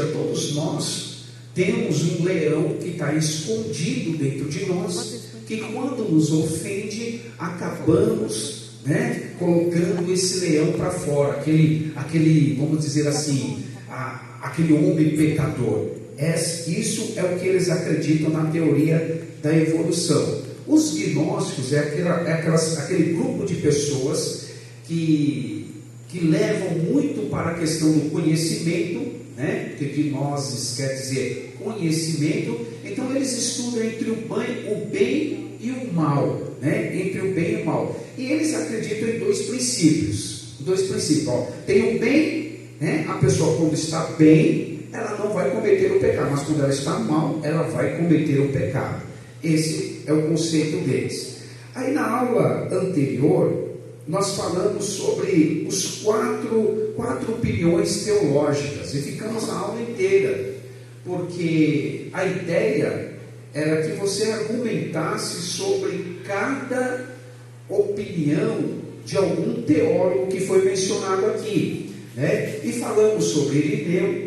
Todos nós temos um leão que está escondido dentro de nós, que quando nos ofende, acabamos, colocando esse leão para fora, aquele, vamos dizer assim, aquele homem pecador. Isso é o que eles acreditam na teoria da evolução. Os gnósticos aquele grupo de pessoas que levam muito para a questão do conhecimento, porque gnoses quer dizer conhecimento. Então eles estudam entre o bem e o mal, entre o bem e o mal. E eles acreditam em dois princípios. Tem o bem, a pessoa quando está bem, ela não vai cometer o pecado, mas quando ela está mal, ela vai cometer o pecado. Esse é o conceito deles. Aí na aula anterior, nós falamos sobre os quatro opiniões teológicas, e ficamos a aula inteira, porque a ideia era que você argumentasse sobre cada opinião de algum teólogo que foi mencionado aqui, e falamos sobre Irineu,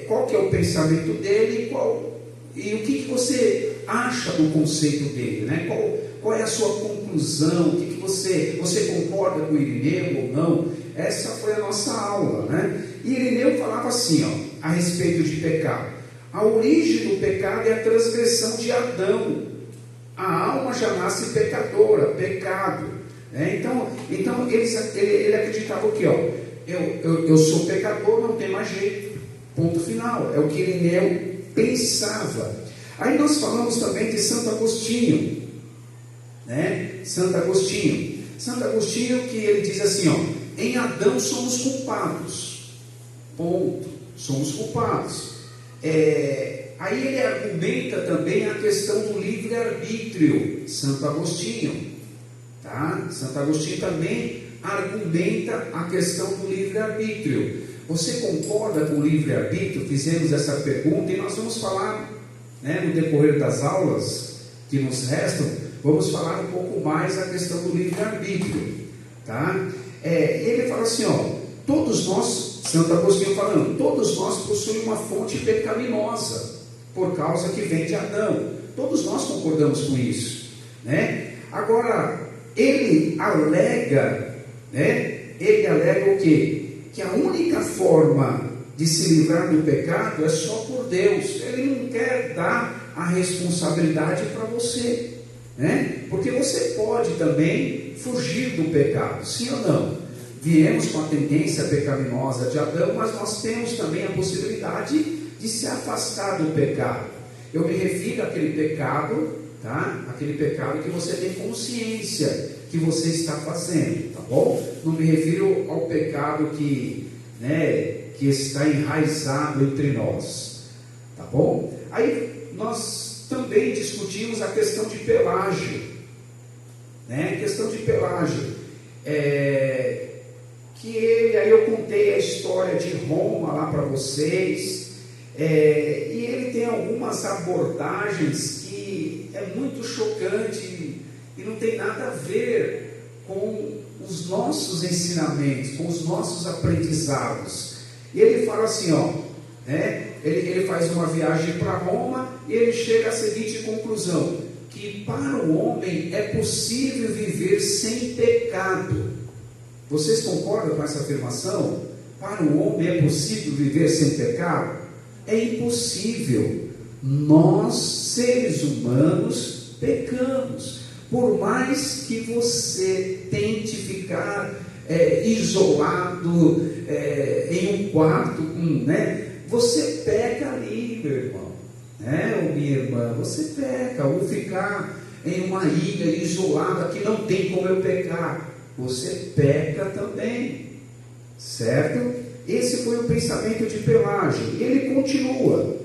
qual que é o pensamento dele, e o que você acha do conceito dele, qual é a sua conclusão, o que você concorda com Irineu ou não? Essa foi a nossa aula, E Irineu falava assim, a respeito de pecado: a origem do pecado é a transgressão de Adão, a alma já nasce pecadora, pecado, Então ele acreditava o que? Eu sou pecador, não tem mais jeito, ponto final. É o que Irineu pensava. Aí nós falamos também de Santo Agostinho, Santo Agostinho, que ele diz assim, em Adão somos culpados, ponto, somos culpados. Aí ele argumenta também a questão do livre-arbítrio, Santo Agostinho, Santo Agostinho também argumenta a questão do livre-arbítrio. Você concorda com o livre-arbítrio? Fizemos essa pergunta e nós vamos falar, no decorrer das aulas que nos restam, vamos falar um pouco mais a questão do livre-arbítrio, E ele fala assim, todos nós, Santo Agostinho falando, todos nós possuímos uma fonte pecaminosa, por causa que vem de Adão. Todos nós concordamos com isso, Agora, ele alega o quê? Que a única forma de se livrar do pecado é só por Deus. Ele não quer dar a responsabilidade para você, porque você pode também fugir do pecado, sim ou não? Viemos com a tendência pecaminosa de Adão, mas nós temos também a possibilidade de se afastar do pecado. Eu me refiro àquele pecado, aquele pecado que você tem consciência que você está fazendo, bom? Não me refiro ao pecado que está enraizado entre nós, bom? Aí nós também discutimos a questão de Pelágio, aí eu contei a história de Roma lá para vocês, e ele tem algumas abordagens que é muito chocante e não tem nada a ver com os nossos ensinamentos, com os nossos aprendizados. E ele fala assim, ele faz uma viagem para Roma e ele chega à seguinte conclusão: que para o homem é possível viver sem pecado. Vocês concordam com essa afirmação? Para o homem é possível viver sem pecado? É impossível. Nós, seres humanos, pecamos. Por mais que você tente ficar isolado em um quarto, você peca ali, meu irmão, ou minha irmã, você peca. Ou ficar em uma ilha isolada que não tem como eu pecar, você peca também, certo? Esse foi o pensamento de Pelágio. E ele continua,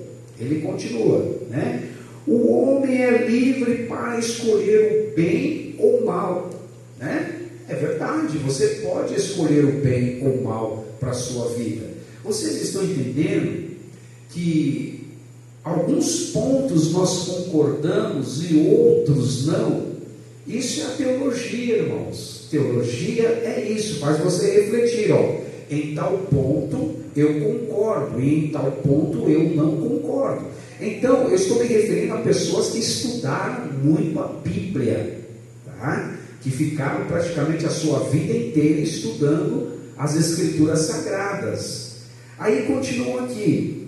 O homem é livre para escolher o bem ou o mal, É verdade, você pode escolher o bem ou o mal para a sua vida. Vocês estão entendendo que alguns pontos nós concordamos e outros não? Isso é a teologia, irmãos. Teologia é isso, faz você refletir, em tal ponto eu concordo, e em tal ponto eu não concordo. Então, eu estou me referindo a pessoas que estudaram muito a Bíblia, tá? Que ficaram praticamente a sua vida inteira estudando as Escrituras Sagradas. Aí continua aqui,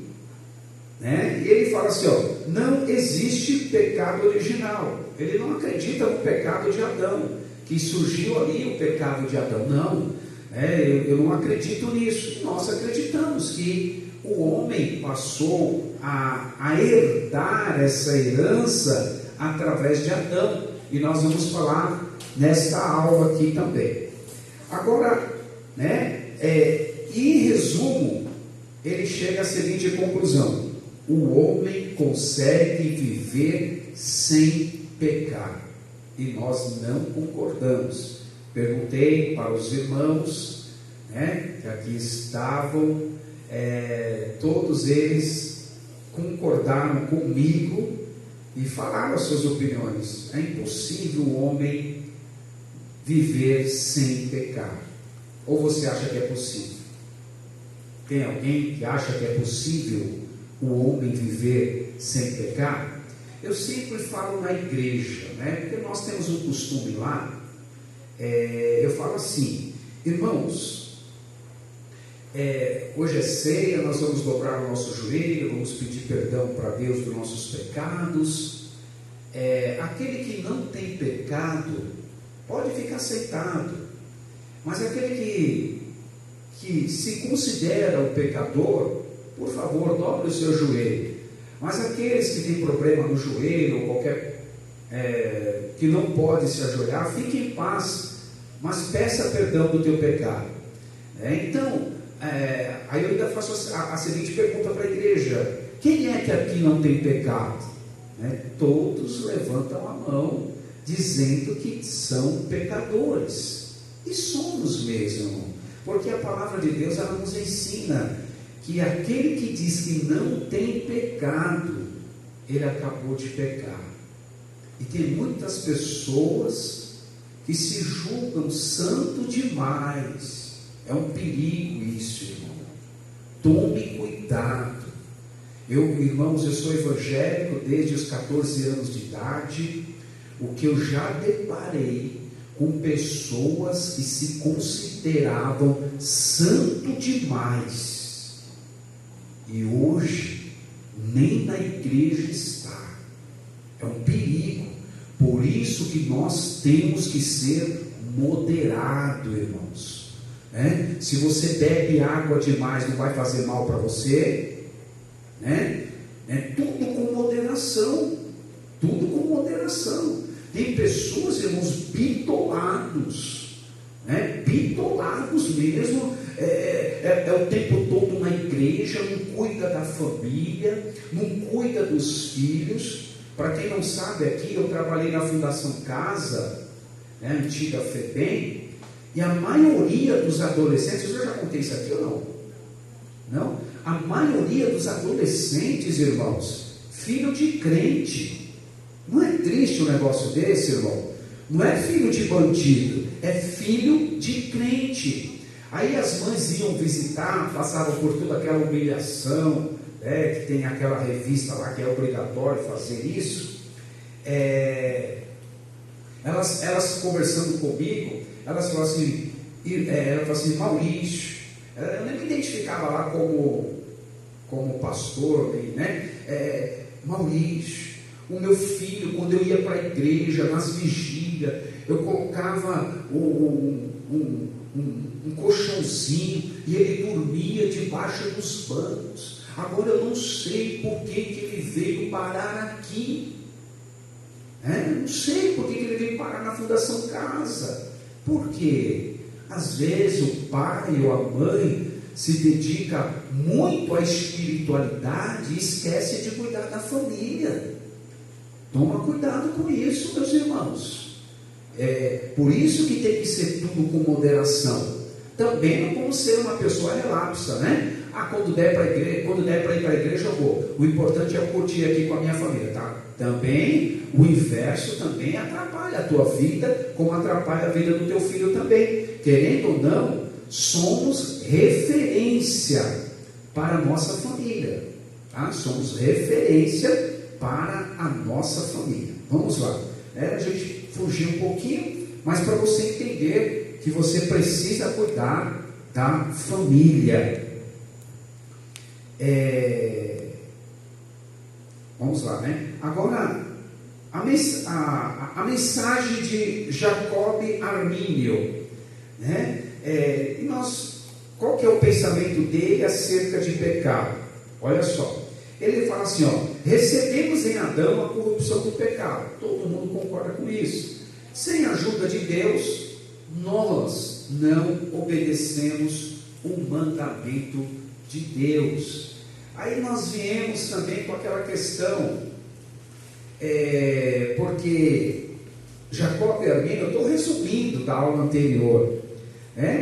né? E ele fala assim, ó, não existe pecado original. Ele não acredita no pecado de Adão, que surgiu ali o pecado de Adão. Não, eu não acredito nisso. Nós acreditamos que o homem passou a herdar essa herança através de Adão, e nós vamos falar nesta aula aqui também. Agora, em resumo, ele chega à seguinte conclusão: o homem consegue viver sem pecar, e nós não concordamos. Perguntei para os irmãos, que aqui estavam, todos eles concordaram comigo e falaram as suas opiniões. É impossível o homem viver sem pecar. Ou você acha que é possível? Tem alguém que acha que é possível o homem viver sem pecar? Eu sempre falo na igreja, porque nós temos um costume lá, eu falo assim, irmãos, hoje é ceia, nós vamos dobrar o nosso joelho, vamos pedir perdão para Deus dos nossos pecados. Aquele que não tem pecado pode ficar sentado, mas aquele que se considera o pecador, por favor, dobre o seu joelho. Mas aqueles que têm problema no joelho, ou qualquer que não pode se ajoelhar, fique em paz, mas peça perdão do teu pecado. Então, aí eu ainda faço a seguinte pergunta para a igreja: quem é que aqui não tem pecado? Todos levantam a mão, dizendo que são pecadores, e somos mesmo, porque a palavra de Deus, ela nos ensina que aquele que diz que não tem pecado, ele acabou de pecar. E tem muitas pessoas que se julgam santo demais. É um perigo isso, irmão. Tome cuidado. Irmãos, eu sou evangélico desde os 14 anos de idade. O que eu já deparei com pessoas que se consideravam santo demais, e hoje nem na igreja está. É um perigo. Por isso que nós temos que ser moderado, irmãos. Se você bebe água demais, não vai fazer mal para você, tudo com moderação. Tudo com moderação. Tem pessoas, irmãos, bitolados, bitolados mesmo, o tempo todo na igreja, não cuida da família, não cuida dos filhos. Para quem não sabe, aqui eu trabalhei na Fundação Casa, antiga FEBEM, e a maioria dos adolescentes, eu já contei isso aqui ou não? Não? A maioria dos adolescentes, irmãos, filho de crente. Não é triste um negócio desse, irmão? Não é filho de bandido, é filho de crente. Aí as mães iam visitar, passavam por toda aquela humilhação, que tem aquela revista lá que é obrigatório fazer isso. Elas conversando comigo, elas falavam assim, Maurício, eu nem me identificava lá como pastor, Maurício, o meu filho, quando eu ia para a igreja, nas vigílias, eu colocava um colchãozinho e ele dormia debaixo dos bancos. Agora eu não sei por que ele veio parar aqui. Não sei por que ele veio parar na Fundação Casa. Por quê? Às vezes o pai ou a mãe se dedica muito à espiritualidade e esquece de cuidar da família. Toma cuidado com isso, meus irmãos. Por isso que tem que ser tudo com moderação. Também não como ser uma pessoa relapsa, quando der para ir para a igreja eu vou. O importante é eu curtir aqui com a minha família, tá? Também, o inverso também atrapalha a tua vida, como atrapalha a vida do teu filho também. Querendo ou não, somos referência para a nossa família, tá? Somos referência para a nossa família. Vamos lá, a gente fugiu um pouquinho, mas para você entender que você precisa cuidar da família. Vamos lá, né? Agora, a mensagem de Jacob Armínio, né? Qual que é o pensamento dele acerca de pecado? Olha só, ele fala assim, recebemos em Adão a corrupção do pecado. Todo mundo concorda com isso. Sem a ajuda de Deus, nós não obedecemos o mandamento de Deus. Aí nós viemos também com aquela questão, porque Jacob Armínio, eu estou resumindo da aula anterior,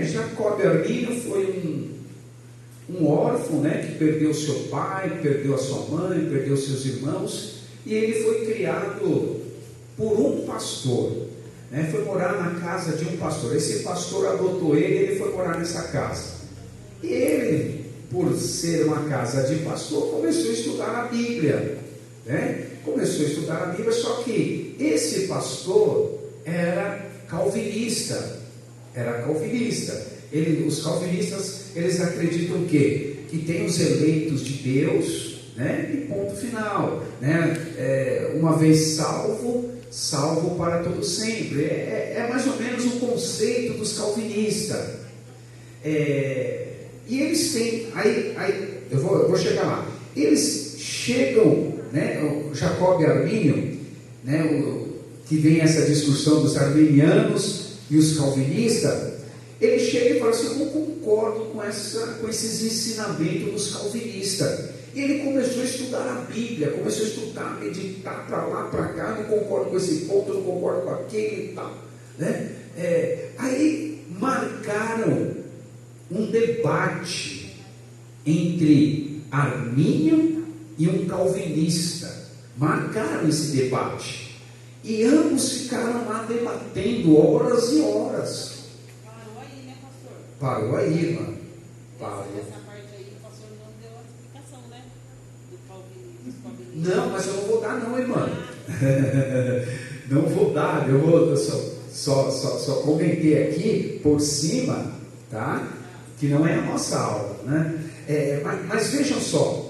Jacob Armínio foi um órfão, que perdeu seu pai, perdeu a sua mãe, perdeu seus irmãos, e ele foi criado por um pastor, foi morar na casa de um pastor. Esse pastor adotou ele, ele foi morar nessa casa, e ele, por ser uma casa de pastor, começou a estudar a Bíblia, começou a estudar a Bíblia, só que esse pastor era calvinista. Os calvinistas, eles acreditam que tem os eleitos de Deus, e ponto final, uma vez salvo para todo sempre. É mais ou menos o conceito dos calvinistas. E eles têm, aí eu vou chegar lá. Eles chegam, o Jacob Armínio, que vem essa discussão dos arminianos e os calvinistas, ele chega e fala assim: eu não concordo com esses ensinamentos dos calvinistas. E ele começou a estudar a Bíblia, começou a estudar, meditar para lá, para cá, não concordo com esse ponto, não concordo com aquele e tal. Aí marcaram um debate entre Armínio e um calvinista. Marcaram esse debate. E ambos ficaram lá debatendo horas e horas. Parou aí, né, pastor? Parou aí, irmã. Parou. Essa parte aí, o pastor não deu a explicação, né? Do calvinismo. Não, mas eu não vou dar não, irmã. Não vou dar, eu só comentei aqui por cima, tá? Que não é a nossa aula, né? Mas vejam só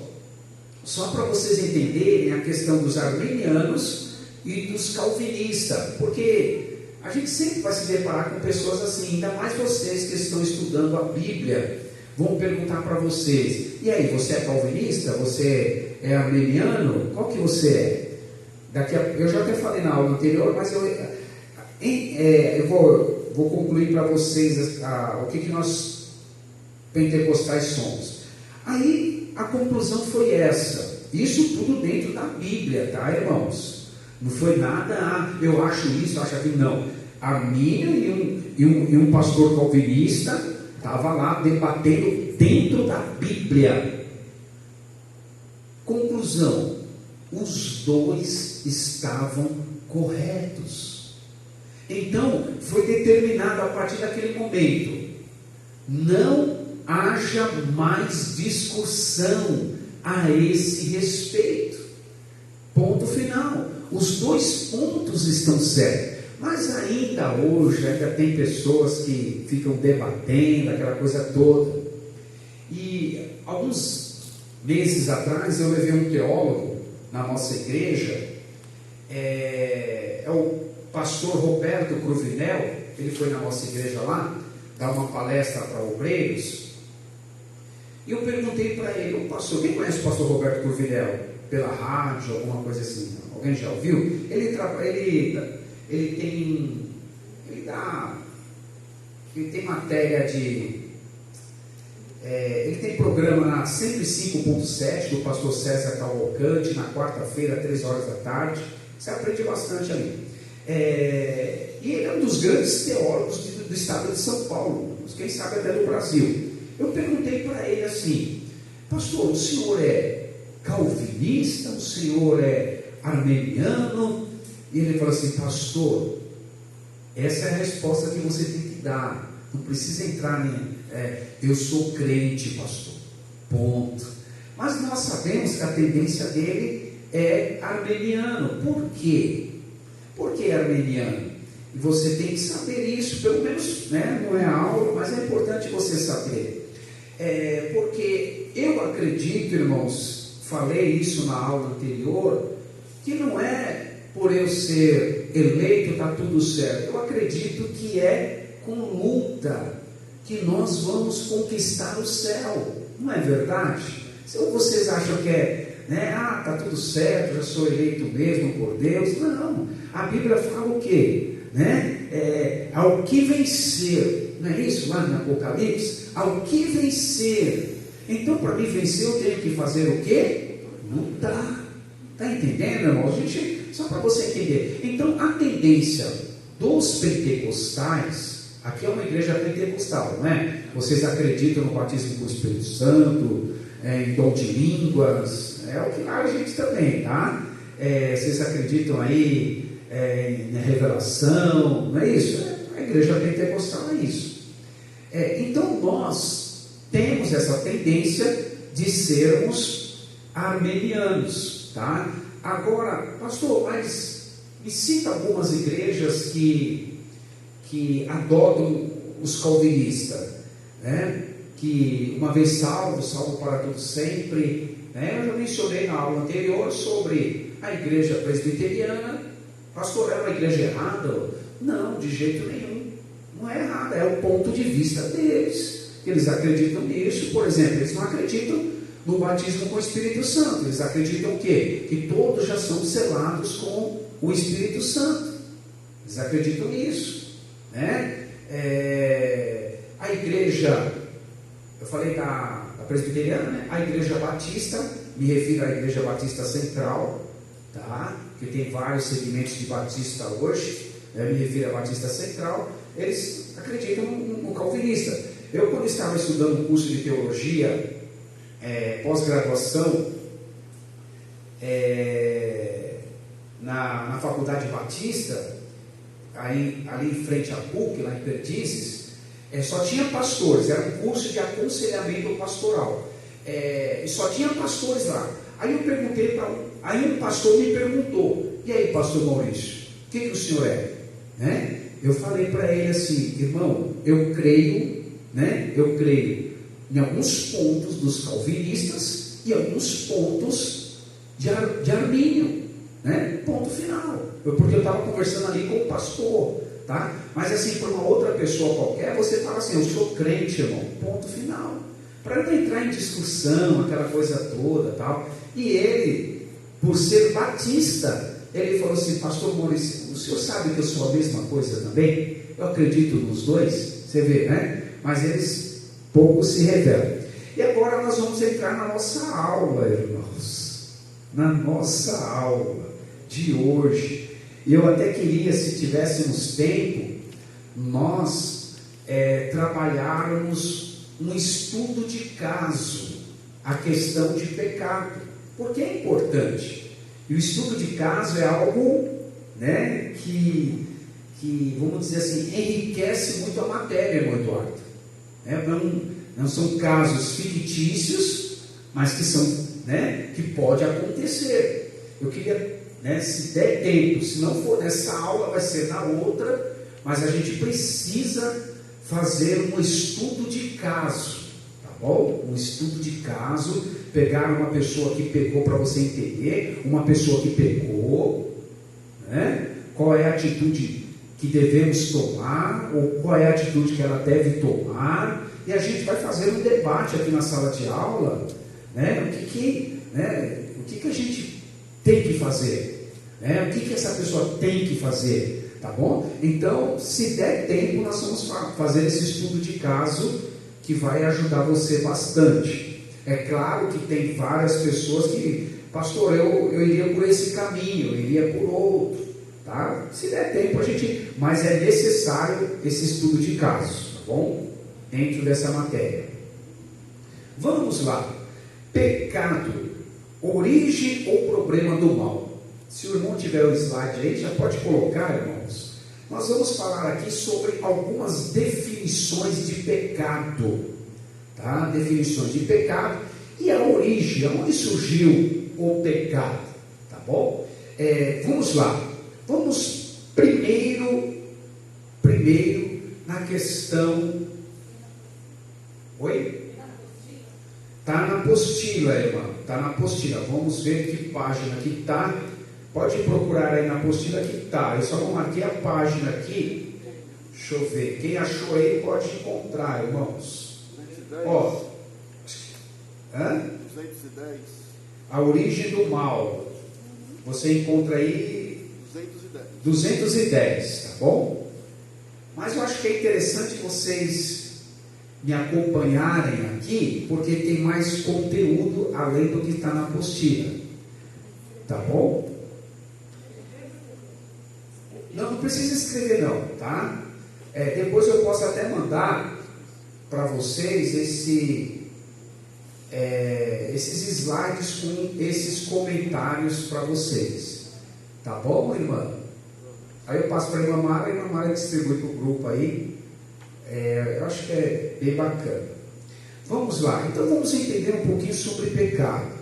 para vocês entenderem a questão dos arminianos e dos calvinistas, porque a gente sempre vai se deparar com pessoas assim, ainda mais vocês que estão estudando a Bíblia, vão perguntar para vocês: e aí, você é calvinista? Você é arminiano? Qual que você é? Eu já até falei na aula anterior, mas eu vou concluir para vocês o que nós pentecostais somos. Aí a conclusão foi essa. Isso tudo dentro da Bíblia, tá, irmãos? Não foi nada, eu acho isso, eu acho aquilo, não. Armínio e um pastor calvinista estava lá debatendo dentro da Bíblia. Conclusão: os dois estavam corretos. Então foi determinado a partir daquele momento: não haja mais discussão a esse respeito. Ponto final. Os dois pontos estão certos. Mas ainda hoje, ainda tem pessoas que ficam debatendo aquela coisa toda. E alguns meses atrás eu levei um teólogo na nossa igreja, é o pastor Roberto Cruvinel. Ele foi na nossa igreja lá dar uma palestra para obreiros. E eu perguntei para ele: pastor, quem conhece o pastor Roberto Cruvinel? Pela rádio, alguma coisa assim? Alguém já ouviu? Ele tem matéria de... ele tem programa na 105.7 do pastor César Cavalcante, na quarta-feira, 3 horas da tarde. Você aprende bastante ali. E ele é um dos grandes teólogos do estado de São Paulo, quem sabe até do Brasil. Eu perguntei para ele assim: pastor, o senhor é calvinista? O senhor é arminiano? E ele falou assim: pastor, essa é a resposta que você tem que dar. Não precisa entrar em eu sou crente, pastor, ponto. Mas nós sabemos que a tendência dele é armeniano. Por quê? Por que armeniano? E você tem que saber isso, pelo menos, não é aula, mas é importante você saber. Porque eu acredito, irmãos, falei isso na aula anterior, que não é por eu ser eleito, está tudo certo. Eu acredito que é com luta que nós vamos conquistar o céu. Não é verdade? Se vocês acham que está tudo certo, já sou eleito mesmo por Deus. Não, a Bíblia fala o quê? Ao que vencer, não é isso lá no Apocalipse? Ao que vencer. Então, para mim vencer, eu tenho que fazer o quê? Lutar. Está entendendo, irmão? Só para você entender. Então, a tendência dos pentecostais, aqui é uma igreja pentecostal, não é? Vocês acreditam no batismo com o Espírito Santo, em dom de línguas, é o que lá a gente também, tá? Vocês acreditam aí em revelação, não é isso? A igreja pentecostal é isso. Então nós temos essa tendência de sermos armenianos, tá? Agora, pastor, mas me cita algumas igrejas que adotam os calvinistas, que uma vez salvo para tudo sempre, eu já mencionei na aula anterior sobre a igreja presbiteriana. Pastor, é uma igreja errada? Não, de jeito nenhum, não é errada, é o ponto de vista deles, eles acreditam nisso. Por exemplo, eles não acreditam no batismo com o Espírito Santo, eles acreditam o quê? Que todos já são selados com o Espírito Santo, eles acreditam nisso, a igreja, eu falei da presbiteriana, a igreja batista, me refiro à igreja batista central, tá? Que tem vários segmentos de batista hoje, me refiro à batista central, eles acreditam no calvinista. Eu, quando estava estudando um curso de teologia, pós-graduação, na faculdade batista, ali em frente à PUC, lá em Perdizes, só tinha pastores, era um curso de aconselhamento pastoral, e só tinha pastores lá. Aí eu perguntei aí um pastor me perguntou: e aí, pastor Maurício, o que o senhor é? Eu falei para ele assim: irmão, eu creio em alguns pontos dos calvinistas e alguns pontos de Armínio, ponto final. Porque eu estava conversando ali com o pastor, tá? Mas assim, para uma outra pessoa qualquer, você fala assim: eu sou crente, irmão, ponto final. Para não entrar em discussão, aquela coisa toda, tal. E ele, por ser batista, ele falou assim: pastor Maurício, o senhor sabe que eu sou a mesma coisa também? Eu acredito nos dois, você vê, mas eles pouco se revelam. E agora nós vamos entrar na nossa aula, irmãos, na nossa aula de hoje. E eu até queria, se tivéssemos tempo, nós trabalharmos um estudo de caso, a questão de pecado, porque é importante. E o estudo de caso é algo, que vamos dizer assim, enriquece muito a matéria, irmão Eduardo. Não são casos fictícios, mas que são, que pode acontecer. Eu queria, se der tempo, se não for nessa aula, vai ser na outra, mas a gente precisa fazer um estudo de caso, tá bom? Um estudo de caso, pegar uma pessoa que pecou para você entender, uma pessoa que pecou, qual é a atitude que devemos tomar, ou qual é a atitude que ela deve tomar, e a gente vai fazer um debate aqui na sala de aula, o que a gente tem que fazer, o que essa pessoa tem que fazer, tá bom? Então, se der tempo, nós vamos fazer esse estudo de caso, que vai ajudar você bastante. É claro que tem várias pessoas que, pastor, eu iria por esse caminho, eu iria por outro, tá? Se der tempo, mas é necessário esse estudo de caso, tá bom? Dentro dessa matéria. Vamos lá. Pecado, origem ou problema do mal. Se o irmão tiver o slide aí, já pode colocar, irmãos. Nós vamos falar aqui sobre algumas definições de pecado, tá? Definições de pecado e a origem, onde surgiu o pecado, tá bom? Vamos lá. Vamos primeiro na questão. Oi? Está na apostila, irmã. Está na apostila. Vamos ver que página que está. Pode procurar aí na apostila que está. Eu só não marquei a página aqui. Deixa eu ver. Quem achou aí pode encontrar, irmãos. 210. Ó. 210. A origem do mal. Você encontra aí 210, tá bom? Mas eu acho que é interessante vocês me acompanharem aqui, porque tem mais conteúdo além do que está na apostila, tá bom? Não precisa escrever não, tá? Depois eu posso até mandar para vocês esses slides com esses comentários para vocês, tá bom, irmã? Aí eu passo para a irmã Mara distribui para o grupo aí. Eu acho que é bem bacana. Vamos lá, então vamos entender um pouquinho sobre pecado.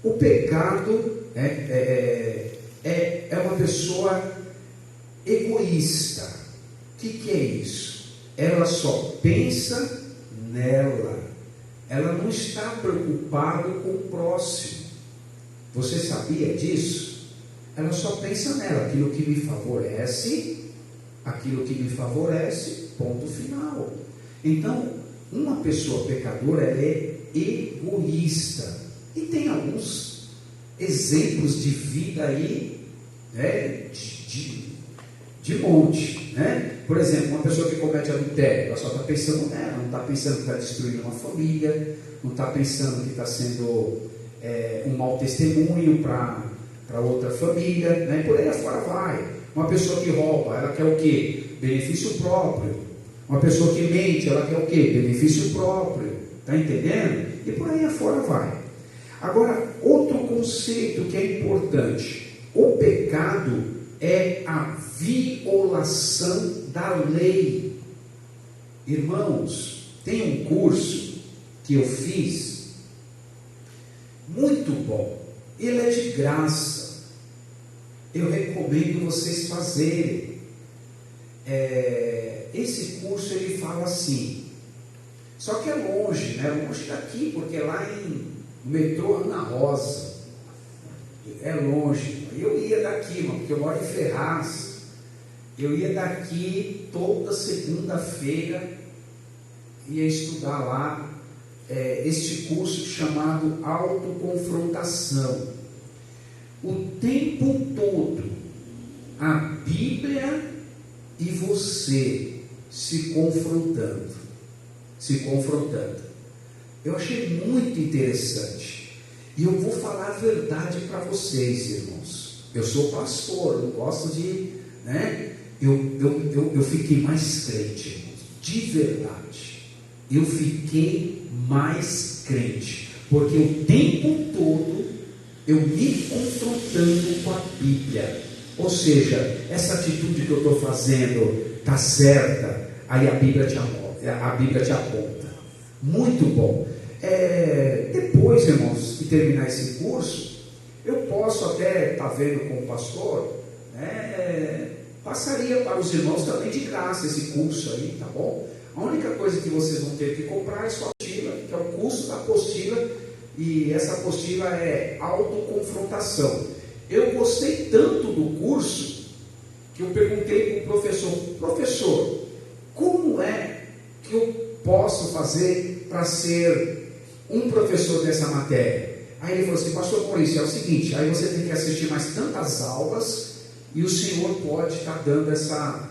O pecado é uma pessoa egoísta. O que é isso? Ela só pensa nela. Ela não está preocupada com o próximo. Você sabia disso? Ela só pensa nela, aquilo que me favorece, ponto final. Então, uma pessoa pecadora, ela é egoísta. E tem alguns exemplos de vida aí, né, de monte, né? Por exemplo, uma pessoa que comete adultério, ela só está pensando nela, não está pensando que está destruindo uma família, não está pensando que está sendo um mau testemunho para outra família, né? Por aí afora vai. Uma pessoa que rouba, ela quer o quê? Benefício próprio. Uma pessoa que mente, ela quer o quê? Benefício próprio. Está entendendo? E por aí afora vai. Agora, outro conceito que é importante: o pecado é a violação da lei. Irmãos, tem um curso que eu fiz, muito bom, ele é de graça, eu recomendo vocês fazerem. Esse curso ele fala assim, só que é longe, né? Longe daqui, porque é lá no metrô Ana Rosa, é longe. Eu ia daqui, mano, porque eu moro em Ferraz. Eu ia daqui toda segunda-feira, ia estudar lá este curso chamado Autoconfrontação. O tempo todo, a Bíblia e você se confrontando. Eu achei muito interessante. E eu vou falar a verdade para vocês, irmãos. Eu sou pastor, eu gosto de, né? Eu fiquei mais crente, irmãos. De verdade. Eu fiquei mais crente. Porque o tempo todo eu me confrontando com a Bíblia. Ou seja, essa atitude que eu estou fazendo está certa, aí a Bíblia te aponta. Muito bom. Depois, irmãos, de terminar esse curso, eu posso até estar vendo com o pastor, né, passaria para os irmãos também de graça esse curso aí, tá bom? A única coisa que vocês vão ter que comprar é sua apostila, que é o curso da apostila, e essa apostila é autoconfrontação. Eu gostei tanto do curso que eu perguntei para o professor, como é que eu posso fazer para ser um professor dessa matéria? Aí ele falou assim: pastor Maurício, é o seguinte, aí você tem que assistir mais tantas aulas e o senhor pode estar dando essa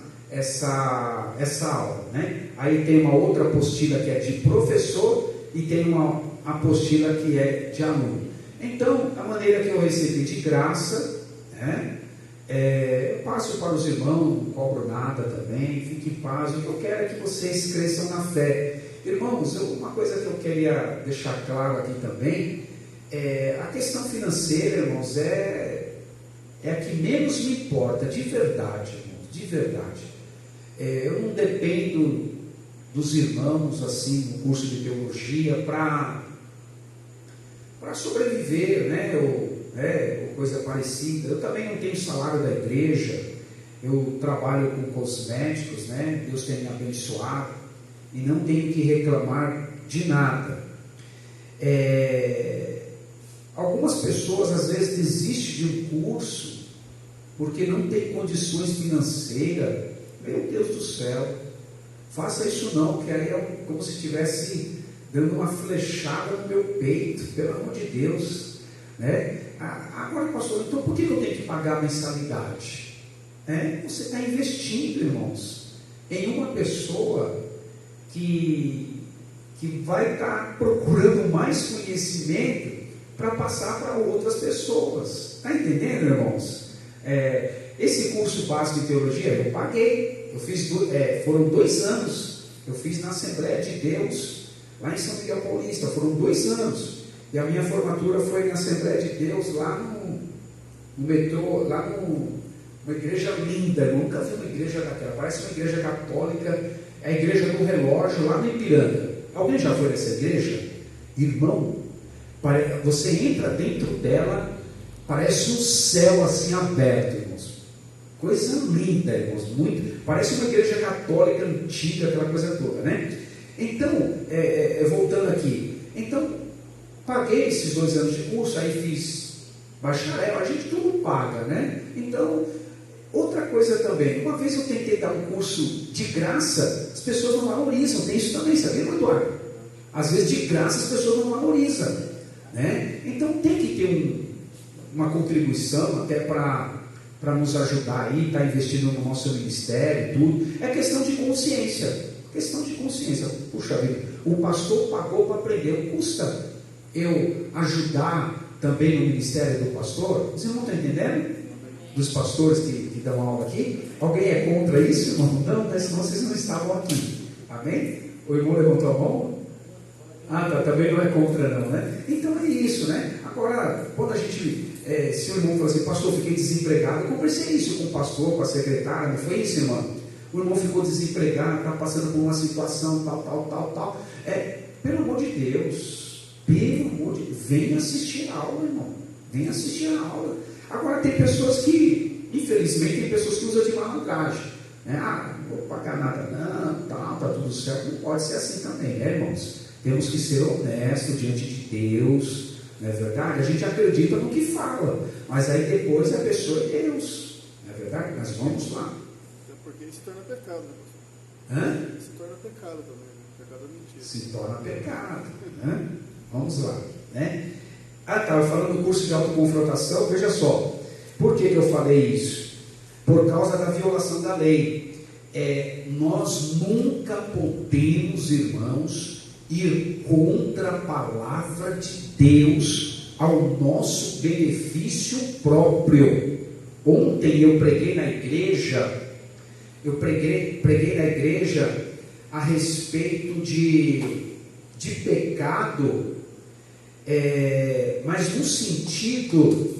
aula, né? Aí tem uma outra apostila que é de professor e tem uma apostila que é de aluno. Então, a maneira que eu recebi de graça, né, eu passo para os irmãos, não cobro nada também, fique em paz. O que eu quero é que vocês cresçam na fé. Irmãos, uma coisa que eu queria deixar claro aqui também, a questão financeira, irmãos, é a que menos me importa, de verdade, irmãos, de verdade. eu não dependo dos irmãos, assim, no curso de teologia, para sobreviver, né? Ou coisa parecida. Eu também não tenho salário da igreja, eu trabalho com cosméticos, né? Deus tem me abençoado, e não tenho que reclamar de nada. Algumas pessoas às vezes desistem de um curso porque não tem condições financeiras. Meu Deus do céu, faça isso não, que aí é como se estivesse dando uma flechada no meu peito, pelo amor de Deus, né? Agora, pastor, então por que eu tenho que pagar a mensalidade? Você está investindo, irmãos, em uma pessoa que vai estar procurando mais conhecimento para passar para outras pessoas. Está entendendo, irmãos? Esse curso básico de teologia eu paguei. Eu fiz foram 2 anos. Eu fiz na Assembleia de Deus, lá em São Miguel Paulista. Foram 2 anos. E a minha formatura foi na Assembleia de Deus, lá no metrô, lá uma igreja linda. Eu nunca vi uma igreja daquela. Parece uma igreja católica. É a igreja do relógio, lá no Ipiranga. Alguém já foi nessa igreja? Irmão, você entra dentro dela, parece um céu assim aberto, irmãos. Coisa linda, irmãos. Parece uma igreja católica antiga, aquela coisa toda, né? Então, voltando aqui. Então, paguei esses 2 anos de curso, aí fiz bacharel, a gente tudo paga, né? Então, outra coisa também, uma vez eu tentei dar um curso de graça, as pessoas não valorizam, tem isso também, sabia, Eduardo? Às vezes de graça as pessoas não valorizam, né? Então tem que ter uma contribuição até para nos ajudar aí, estar investindo no nosso ministério e tudo. É questão de consciência, puxa vida, o pastor pagou para aprender, custa eu ajudar também no ministério do pastor? Vocês não estão entendendo? Dos pastores que dão aula aqui? Alguém é contra isso, irmão? Não, né? Senão vocês não estavam aqui. Amém? O irmão levantou a mão? Tá, também não é contra não, né? Então é isso, né? Agora, quando a gente, se o irmão fala assim, pastor, fiquei desempregado, eu conversei isso com o pastor, com a secretária, não foi isso, irmão? O irmão ficou desempregado, está passando por uma situação, tal. Pelo amor de Deus, venha assistir a aula, irmão. Venha assistir a aula. Agora tem pessoas que, infelizmente, tem pessoas que usam de malandragem, né? Não vou pagar nada não, tá tudo certo. Não pode ser assim também, né, irmãos? Temos que ser honestos diante de Deus, não é verdade? A gente acredita no que fala, mas aí depois a pessoa é Deus, não é verdade? Nós vamos lá. É porque isso se torna pecado, né, pastor? Se torna pecado também, né? Pecado é mentira. Se torna pecado, né? Vamos lá, né? Estava falando do curso de autoconfrontação, veja só, por que eu falei isso? Por causa da violação da lei. Nós nunca podemos, irmãos, ir contra a palavra de Deus ao nosso benefício próprio. Ontem eu preguei na igreja, a respeito de pecado, mas no sentido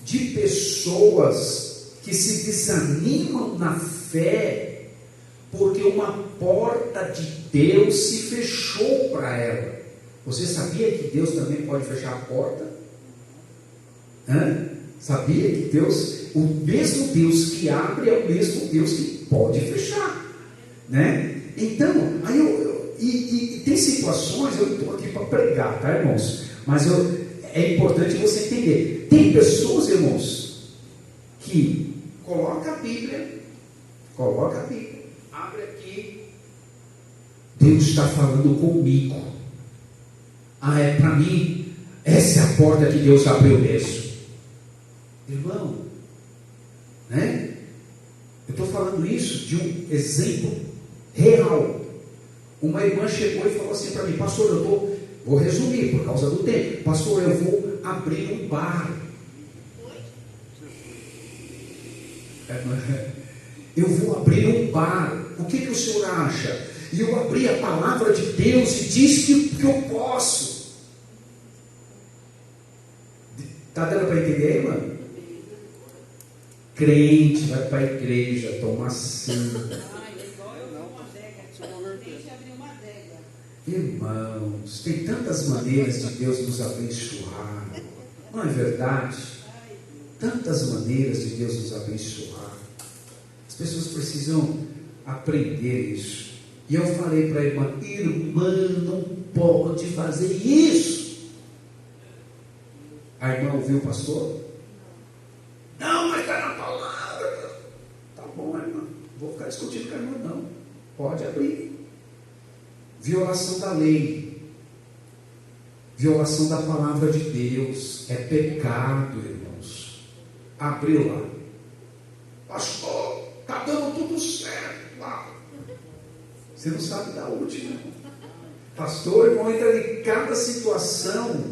de pessoas que se desanimam na fé porque uma porta de Deus se fechou para ela. Você sabia que Deus também pode fechar a porta? Sabia que Deus, o mesmo Deus que abre é o mesmo Deus que pode fechar, né? Então, aí tem situações, eu estou aqui para pregar, tá, irmãos? Mas é importante você entender. Tem pessoas, irmãos, que coloca a Bíblia, abre aqui, Deus está falando comigo. É para mim, essa é a porta que Deus abriu mesmo. Irmão, né? Eu estou falando isso de um exemplo real. Uma irmã chegou e falou assim para mim, pastor, vou resumir por causa do tempo, pastor, eu vou abrir um bar. Eu vou abrir um bar, o que o senhor acha? E eu abri a palavra de Deus e disse que eu posso. Está dando para entender, irmã? Crente vai para a igreja, toma cinza. Irmãos, tem tantas maneiras de Deus nos abençoar, não é verdade? Tantas maneiras de Deus nos abençoar. As pessoas precisam aprender isso. E eu falei para a irmã: irmã, não pode fazer isso. A irmã ouviu o pastor? Não, mas está na palavra. Tá bom, irmã, vou ficar discutindo com a irmã, não. Pode abrir. Violação da lei, violação da palavra de Deus, é pecado, irmãos. Abriu lá: pastor, está dando tudo certo lá. Você não sabe da última. Pastor, irmão, entra em cada situação.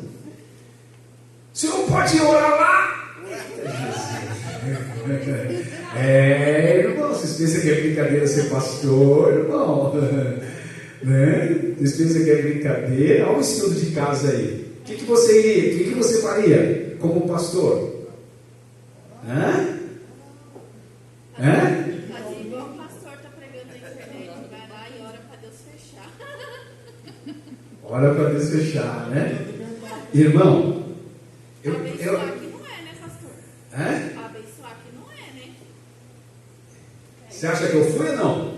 Você não pode orar lá? Irmão, vocês pensam que é brincadeira ser pastor, irmão? Né? Vocês pensam que é brincadeira? Olha o estudo de casa aí. O que você iria? O que você faria como pastor? Fazer igual o pastor está pregando na internet, vai lá e ora para Deus fechar. Ora para Deus fechar, né? Irmão, Abençoar aqui não é, né, pastor? Abençoar aqui não é, né? Você acha que eu fui ou não?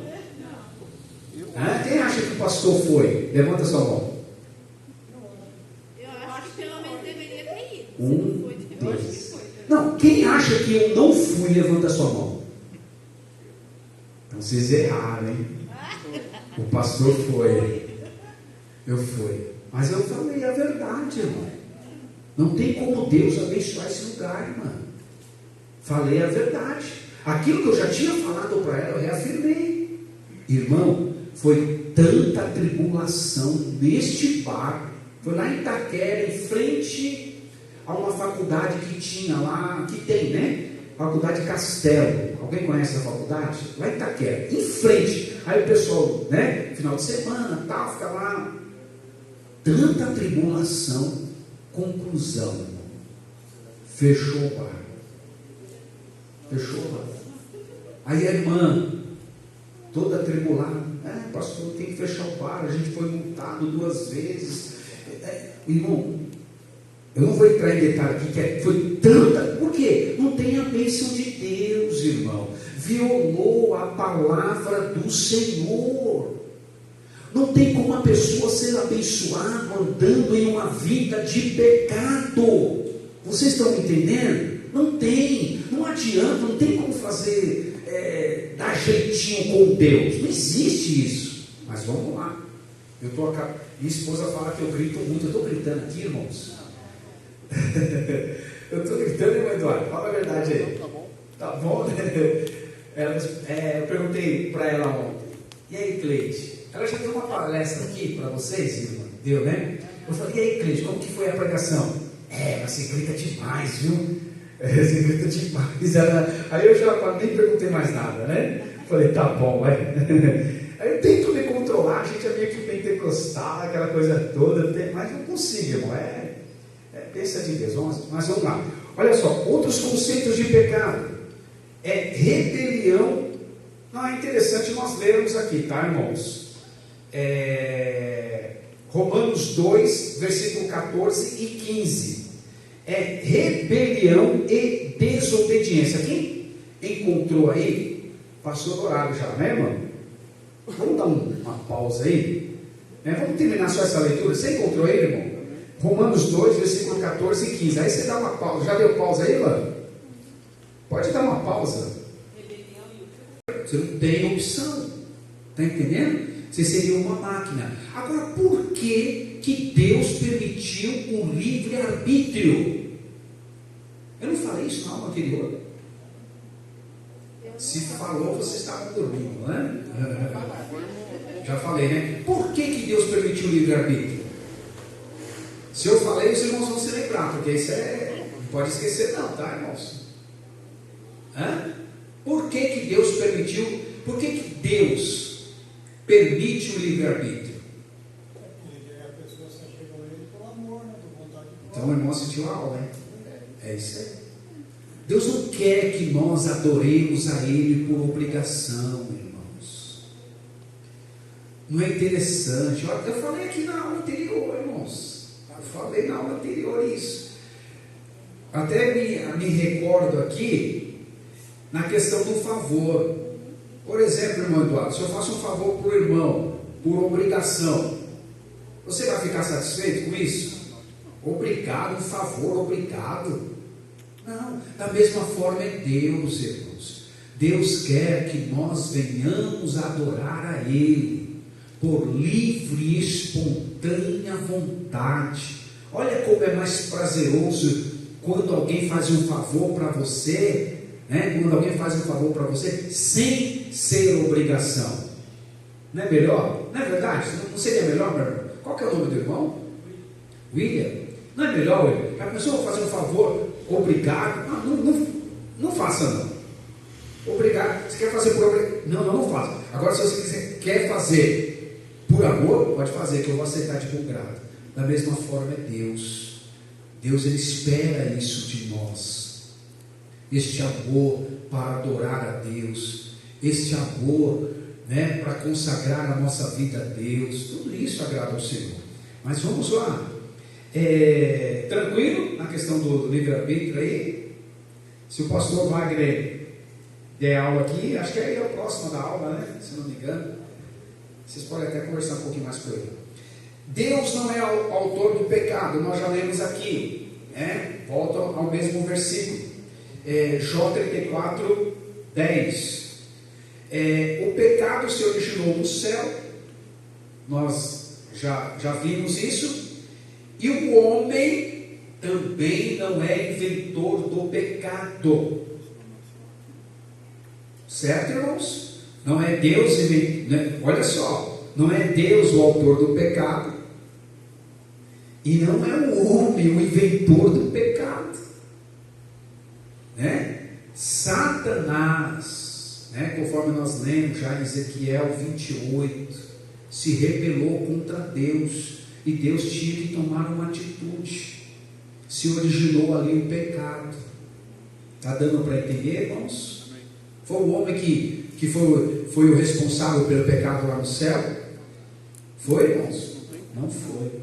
Quem acha que o pastor foi? Levanta sua mão. Eu acho que pelo menos deveria ter ido. Um, Eu acho que dois. foi. Não, quem acha que eu não fui, levanta sua mão. Então vocês erraram, hein? O pastor foi. Eu fui. Mas eu falei a verdade, irmão. Não tem como Deus abençoar esse lugar, irmão. Falei a verdade. Aquilo que eu já tinha falado para ela, eu reafirmei. Irmão, foi tanta tribulação neste bar. Foi lá em Itaquera, em frente a uma faculdade que tinha lá, que tem, né? Faculdade Castelo. Alguém conhece a faculdade? Lá em Itaquera, em frente. Aí o pessoal, né? Final de semana, tal, fica lá. Tanta tribulação. Conclusão: fechou o bar. Fechou o bar. Aí a irmã, toda atribulada: pastor, tem que fechar o bar, a gente foi multado 2 vezes. Irmão, eu não vou entrar em detalhe aqui, foi tanta. Por quê? Não tem a bênção de Deus, irmão. Violou a palavra do Senhor. Não tem como a pessoa ser abençoada andando em uma vida de pecado. Vocês estão me entendendo? Não tem, não adianta, não tem como fazer, dar jeitinho com Deus. Não existe isso. Mas vamos lá. Minha esposa fala que eu grito muito. Eu estou gritando aqui, irmãos? Eu estou gritando, irmão Eduardo? Fala a verdade aí. Tá bom, né? Eu perguntei para ela ontem: e aí, Cleide? Ela já deu uma palestra aqui para vocês, irmã? Deu, né? Eu falei: e aí, Cleide, como que foi a pregação? Você grita demais, viu? Você grita demais. Aí eu já nem perguntei mais nada, né? Falei: tá bom, vai. Aí eu tento me controlar, a gente é meio que pentecostal, aquela coisa toda, mas não consigo, irmão. Pensa de Deus. Mas vamos lá. Olha só, outros conceitos de pecado. Rebelião. Não, é interessante nós lermos aqui, tá, irmãos? Romanos 2, versículo 14 e 15. Rebelião e desobediência. Quem encontrou aí? Passou do horário já, né, irmão? Vamos dar uma pausa aí, né? Vamos terminar só essa leitura. Você encontrou aí, irmão? Romanos 2, versículo 14 e 15. Aí você dá uma pausa. Já deu pausa aí, irmão? Pode dar uma pausa. Você não tem opção. Está entendendo? Você seria uma máquina. Agora, por que Deus permitiu o livre-arbítrio? Eu não falei isso na aula anterior. Se falou, vocês estavam dormindo, né? Já falei, né? Por que Deus permitiu o livre-arbítrio? Se eu falei, os irmãos vão se lembrar, porque isso não pode esquecer não, tá, irmãos? Por que Deus permitiu? Por que Deus permite o livre-arbítrio? A pessoa se chegou a ele por amor, né? Por vontade de Então o irmão assistiu a aula, hein? É isso aí. Deus não quer que nós adoremos a Ele por obrigação, irmãos. Não é interessante. Eu falei aqui na aula anterior, irmãos. Eu falei na aula anterior isso. Até me recordo aqui na questão do favor. Por exemplo, irmão Eduardo, se eu faço um favor para o irmão, por obrigação, você vai ficar satisfeito com isso? Obrigado, um favor, obrigado. Não, da mesma forma é Deus, irmãos. Deus quer que nós venhamos a adorar a Ele, por livre e espontânea vontade. Olha como é mais prazeroso quando alguém faz um favor para você, né? Quando alguém faz um favor para você, sem ser obrigação. Não é melhor? Não é verdade? Não seria melhor, meu irmão? Qual que é o nome do irmão? William. Não é melhor, William? A pessoa fazer um favor, obrigado. Não faça não. Obrigado. Você quer fazer por obrigação? Não faça. Agora, se você quer fazer por amor, pode fazer, que eu vou aceitar de bom grado. Da mesma forma é Deus. Deus, Ele espera isso de nós. Este amor para adorar a Deus. Este amor, né, para consagrar a nossa vida a Deus. Tudo isso agrada ao Senhor. Mas vamos lá. Tranquilo na questão do livre-arbítrio aí? Se o pastor Wagner der aula aqui, acho que é a próxima da aula, né? Se não me engano. Vocês podem até conversar um pouquinho mais com ele. Deus não é o autor do pecado, nós já lemos aqui, né? Volta ao mesmo versículo, Jó 34, 10. O pecado se originou no céu, nós já vimos isso, e o homem também não é inventor do pecado, certo, irmãos? Não é Deus, né? Olha só, não é Deus o autor do pecado, e não é o homem o inventor do pecado, né? Satanás, né, conforme nós lemos já em Ezequiel 28, se rebelou contra Deus, e Deus tinha que tomar uma atitude. Se originou ali o pecado. Está dando para entender, irmãos? Amém. Foi o homem que foi o responsável pelo pecado lá no céu? Foi, irmãos? Não foi.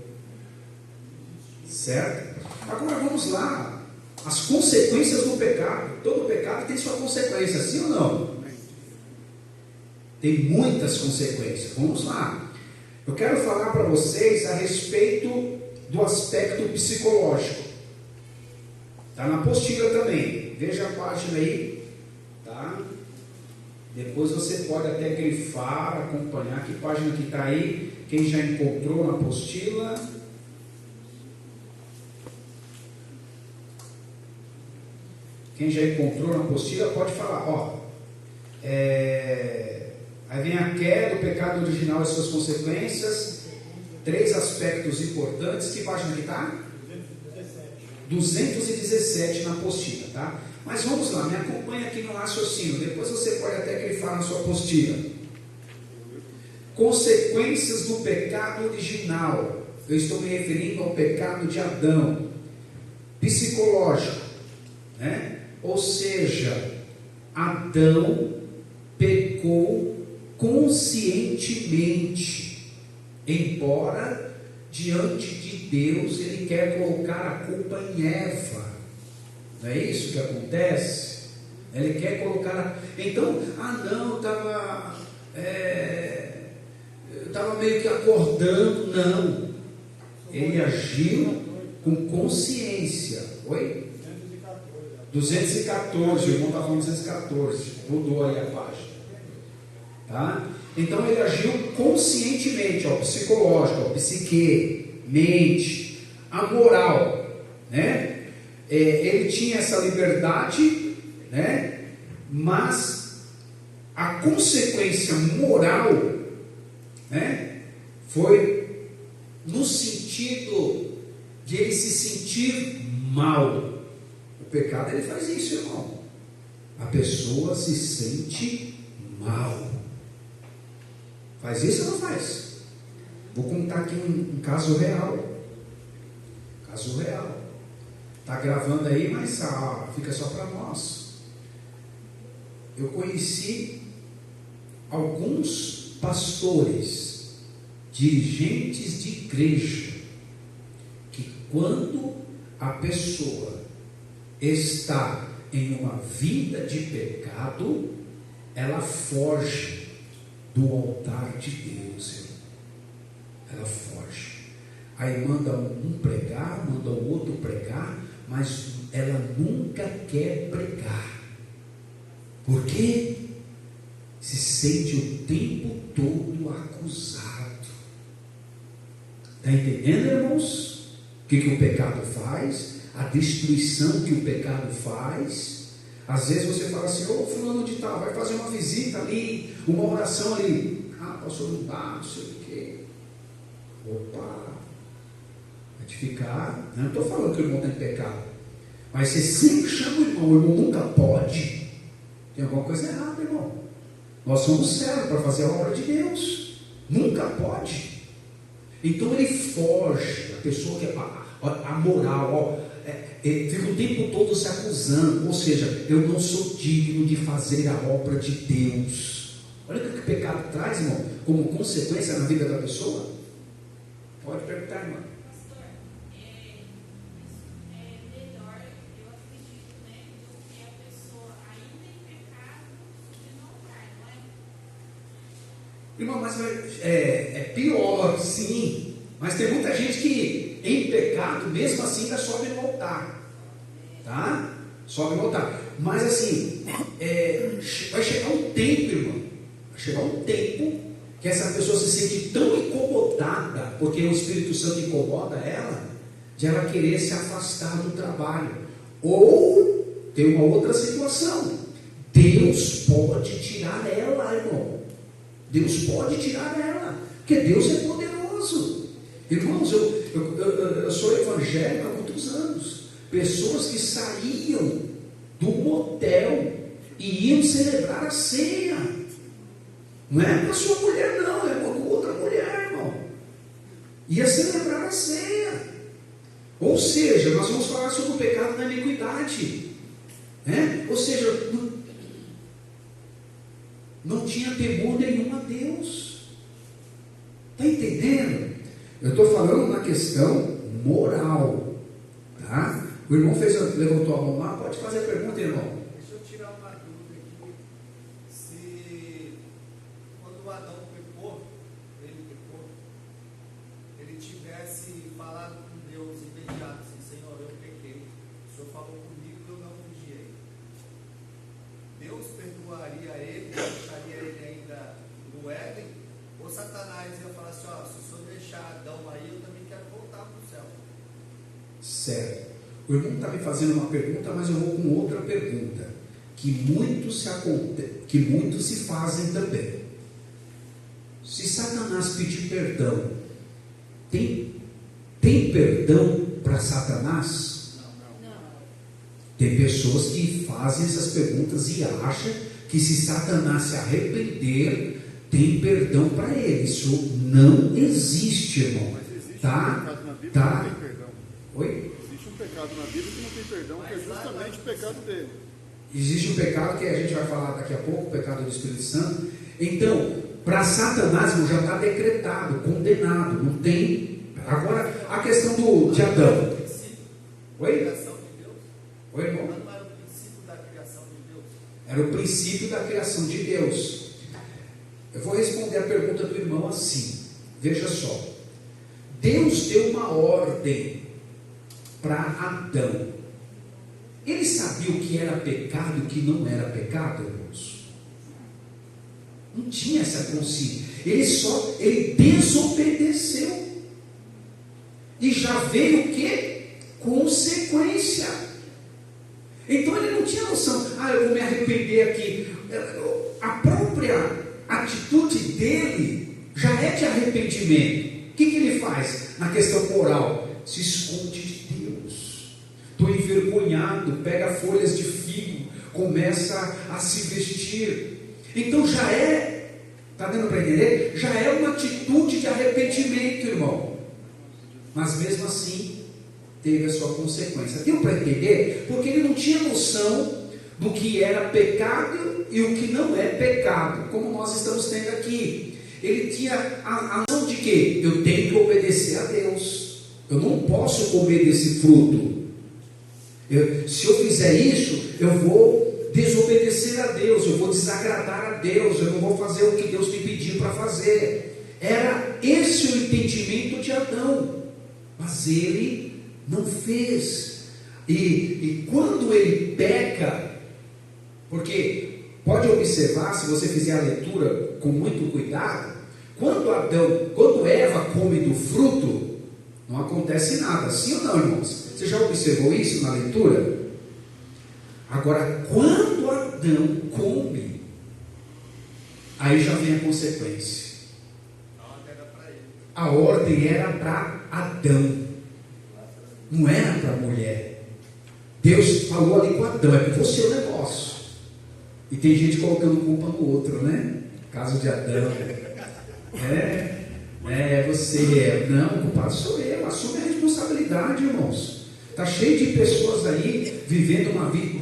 Certo? Agora vamos lá. As consequências do pecado. Todo pecado tem sua consequência, sim ou não? Tem muitas consequências. Vamos lá. Eu quero falar para vocês a respeito do aspecto psicológico. Está na apostila também. Veja a página aí. Tá? Depois você pode até grifar, acompanhar. Que página que está aí? Quem já encontrou na apostila? Quem já encontrou na apostila pode falar. Ó, aí vem a queda, o pecado original e suas consequências. 3 aspectos importantes. Que página que está? 217 na apostila, tá? Mas vamos lá, me acompanha aqui no raciocínio. Depois você pode até grifar na sua apostila. Consequências do pecado original. Eu estou me referindo ao pecado de Adão. Psicológico, né? Ou seja, Adão pecou conscientemente, embora diante de Deus ele quer colocar a culpa em Eva. Não é isso que acontece? Ele quer colocar. Então, não, estava meio que acordando. Não, ele agiu com consciência. Oi? 214, o irmão está falando 214, mudou aí a página, tá? Então ele agiu conscientemente, ó, psicológico, ó, psique, mente, a moral, né? Ele tinha essa liberdade, né? Mas a consequência moral, né, foi no sentido de ele se sentir mal. O pecado, ele faz isso, irmão. A pessoa se sente mal. Faz isso ou não faz? Vou contar aqui um caso real. Caso real. Está gravando aí, mas fica só para nós. Eu conheci alguns pastores dirigentes de igreja, que quando a pessoa está em uma vida de pecado, ela foge do altar de Deus, irmão. Ela foge. Aí manda um pregar, manda o outro pregar, mas ela nunca quer pregar. Por quê? Se sente o tempo todo acusado. Está entendendo, irmãos? O que o pecado faz? A destruição que o pecado faz. Às vezes você fala assim: ô fulano de tal, vai fazer uma visita ali, uma oração ali. Ah, pastor, não dá, não sei o quê. Opa, vai te ficar. Não estou falando que o irmão tem pecado, mas você sempre chama o irmão nunca pode. Tem alguma coisa errada, irmão. Nós somos servos para fazer a obra de Deus. Nunca pode. Então ele foge. A pessoa que é a moral, fica o tempo todo se acusando. Ou seja, eu não sou digno de fazer a obra de Deus. Olha o que o pecado traz, irmão, como consequência na vida da pessoa. Pode perguntar, irmão. Pastor, melhor, eu acredito, do que a pessoa ainda em pecado e não cai, não é? Irmão, mas é pior, sim. Mas tem muita gente que em pecado, mesmo assim, ainda sobe no altar. Tá? Sobe no altar. Mas assim, vai chegar um tempo, irmão. Vai chegar um tempo que essa pessoa se sente tão incomodada, porque o Espírito Santo incomoda ela, de ela querer se afastar do trabalho. Ou tem uma outra situação: Deus pode tirar ela, irmão. Deus pode tirar ela, porque Deus é poderoso. Irmãos, eu sou evangélico há muitos anos. Pessoas que saíam do motel e iam celebrar a ceia. Não é com a sua mulher, não, é com outra mulher, irmão. Ia celebrar a ceia. Ou seja, nós vamos falar sobre o pecado da iniquidade. Ou seja, não tinha temor nenhum a Deus. Está entendendo? Eu estou falando na questão moral. Tá? O irmão levantou a mão lá. Pode fazer a pergunta, irmão. Deixa eu tirar uma dúvida aqui. Se quando o Adão pecou, ele tivesse falado com Deus imediato, assim: Senhor, eu pequei, o Senhor falou comigo e eu não vigiei. Deus perdoaria ele, deixaria ele ainda no Éden? Ou Satanás ia falar assim: ó, se o Senhor deixar Adão aí, eu também quero voltar para o céu? Certo. O irmão está me fazendo uma pergunta, mas eu vou com outra pergunta, que muitos se fazem também. Se Satanás pedir perdão, tem perdão para Satanás? Não. Tem pessoas que fazem essas perguntas e acham que se Satanás se arrepender, tem perdão para ele. Isso não existe, irmão. Mas existe Tá? um pecado na Bíblia Tá? que não tem perdão. Oi? Existe um pecado na Bíblia que não tem perdão, que é justamente o pecado dele. Existe um pecado que a gente vai falar daqui a pouco, o pecado do Espírito Santo. Então, para Satanás já está decretado, condenado, não tem. Agora, a questão de Adão. Oi? Criação de Deus? Oi, irmão? Não era o princípio da criação de Deus? Era o princípio da criação de Deus. Eu vou responder a pergunta do irmão assim. Veja só. Deus deu uma ordem para Adão. Ele sabia o que era pecado e o que não era pecado, irmãos? Não tinha essa consciência. Ele desobedeceu. E já veio o que? Consequência. Então ele não tinha noção. Eu vou me arrepender aqui. A própria atitude dele já é de arrependimento. O que ele faz na questão moral? Se esconde de Deus. Estou envergonhado. Pega folhas de figo, começa a se vestir. Então já está dando para entender? Já é uma atitude de arrependimento, irmão. Mas mesmo assim, teve a sua consequência. Deu para entender? Porque ele não tinha noção do que era pecado e o que não é pecado, como nós estamos tendo aqui. ele tinha a noção de que eu tenho que obedecer a Deus, eu não posso comer desse fruto, se eu fizer isso, eu vou desobedecer a Deus, eu vou desagradar a Deus, eu não vou fazer o que Deus me pediu para fazer. Era esse o entendimento de Adão, mas ele não fez. E quando ele peca, porque pode observar, se você fizer a leitura com muito cuidado, quando Eva come do fruto, não acontece nada, sim ou não, irmãos? Você já observou isso na leitura? Agora, quando Adão come, aí já vem a consequência. A ordem era para Adão, não era para a mulher. Deus falou ali com Adão, é com você o negócio. E tem gente colocando culpa no outro, né? Caso de Adão. Você. Não, o culpado sou eu. Assume a responsabilidade, irmãos. Está cheio de pessoas aí vivendo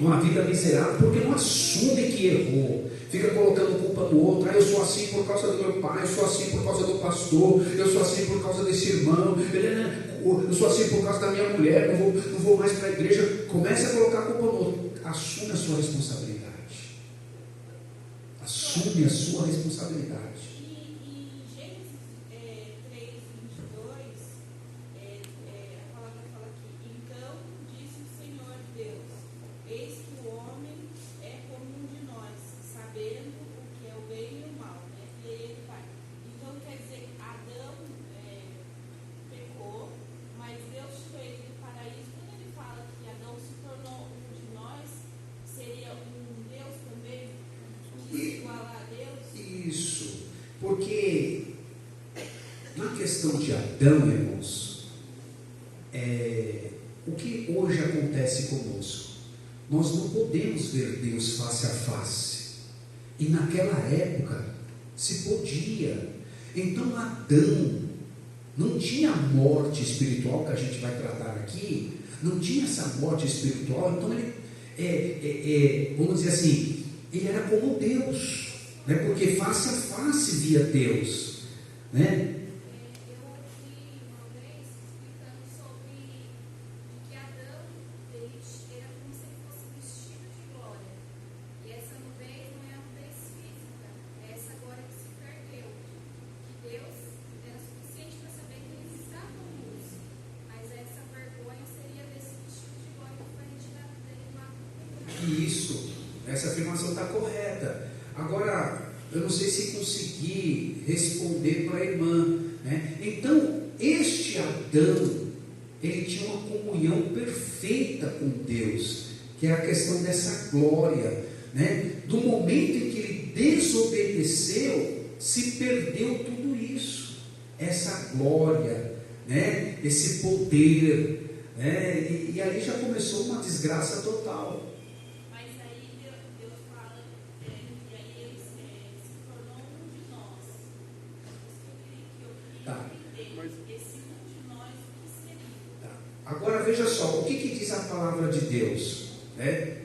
uma vida miserável porque não assume que errou. Fica colocando culpa no outro. Eu sou assim por causa do meu pai, eu sou assim por causa do pastor, eu sou assim por causa desse irmão, eu sou assim por causa da minha mulher, não vou mais para a igreja. Comece a colocar culpa no outro. Assume a sua responsabilidade. Assume a sua responsabilidade. E Gênesis 3, 22, a palavra fala aqui: então disse o Senhor Deus, eis que o homem é como um de nós, sabendo o que é o bem e o mal, né? E aí ele vai. Então quer dizer, Adão pecou, mas Deus tirou ele do paraíso. Quando ele fala que Adão se tornou um de nós, seria um Deus também? Igualar a Deus? Isso, porque na questão de Adão, irmãos, o que hoje acontece conosco? Nós não podemos ver Deus face a face, e naquela época se podia. Então Adão não tinha morte espiritual, que a gente vai tratar aqui, não tinha essa morte espiritual. Então ele, vamos dizer assim, ele era como Deus, né? Porque face a face via Deus, né? Eu ouvi uma vez explicando sobre que Adão ele era como se ele fosse vestido de glória. E essa nudez não é a nudez física, é essa glória que se perdeu. Que Deus era suficiente para saber que eles estavam nus, mas essa vergonha seria desse vestido de glória que foi retirado dele lá. Isso, essa afirmação está correta. Agora, eu não sei se consegui responder para a irmã, né? Então, este Adão, ele tinha uma comunhão perfeita com Deus, que é a questão dessa glória, né? Do momento em que ele desobedeceu, se perdeu tudo isso, essa glória, né? Esse poder, né? E ali já começou uma desgraça total. Mas aí Deus fala, e aí ele se tornou um de nós. Isso que eu queria Tá. entender. Esse um de nós, o que seria? Tá. Agora veja só, o que diz a palavra de Deus, né?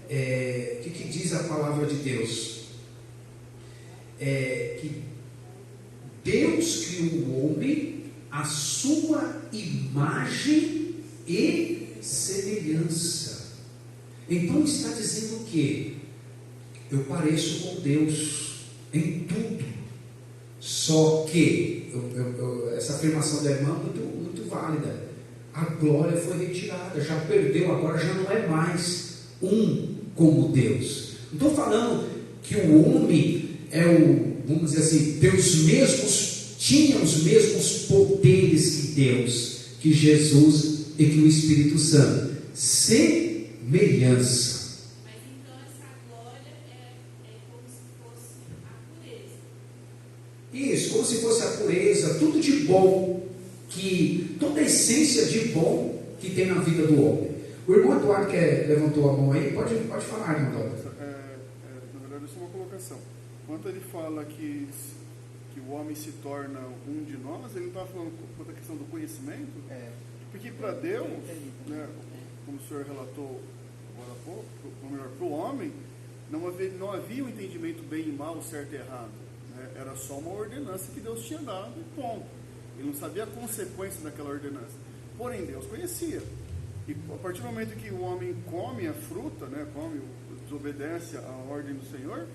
O que diz a palavra de Deus? Que Deus criou o homem à sua imagem e semelhança. Então está dizendo o quê? Eu pareço com Deus em tudo. Só que essa afirmação da irmã é muito válida. A glória foi retirada, já perdeu, agora já não é mais um como Deus. Não estou falando que o homem vamos dizer assim, tinha os mesmos poderes que Deus, que Jesus e que o Espírito Santo. Semelhança. Mas então essa glória é como se fosse a pureza. Isso, como se fosse a pureza, tudo de bom, toda a essência de bom que tem na vida do homem. O irmão Eduardo que levantou a mão aí, pode falar, irmão Eduardo. Na verdade, isso é uma colocação. Quando ele fala que o homem se torna um de nós, ele não está falando quanto a questão do conhecimento? Porque para Deus, né, como o senhor relatou agora há pouco, ou melhor, para o homem, não havia um entendimento bem e mal, certo e errado. né? Era só uma ordenança que Deus tinha dado e ponto. Ele não sabia a consequência daquela ordenança. Porém, Deus conhecia. E a partir do momento que o homem come a fruta, né, desobedece à ordem do Senhor,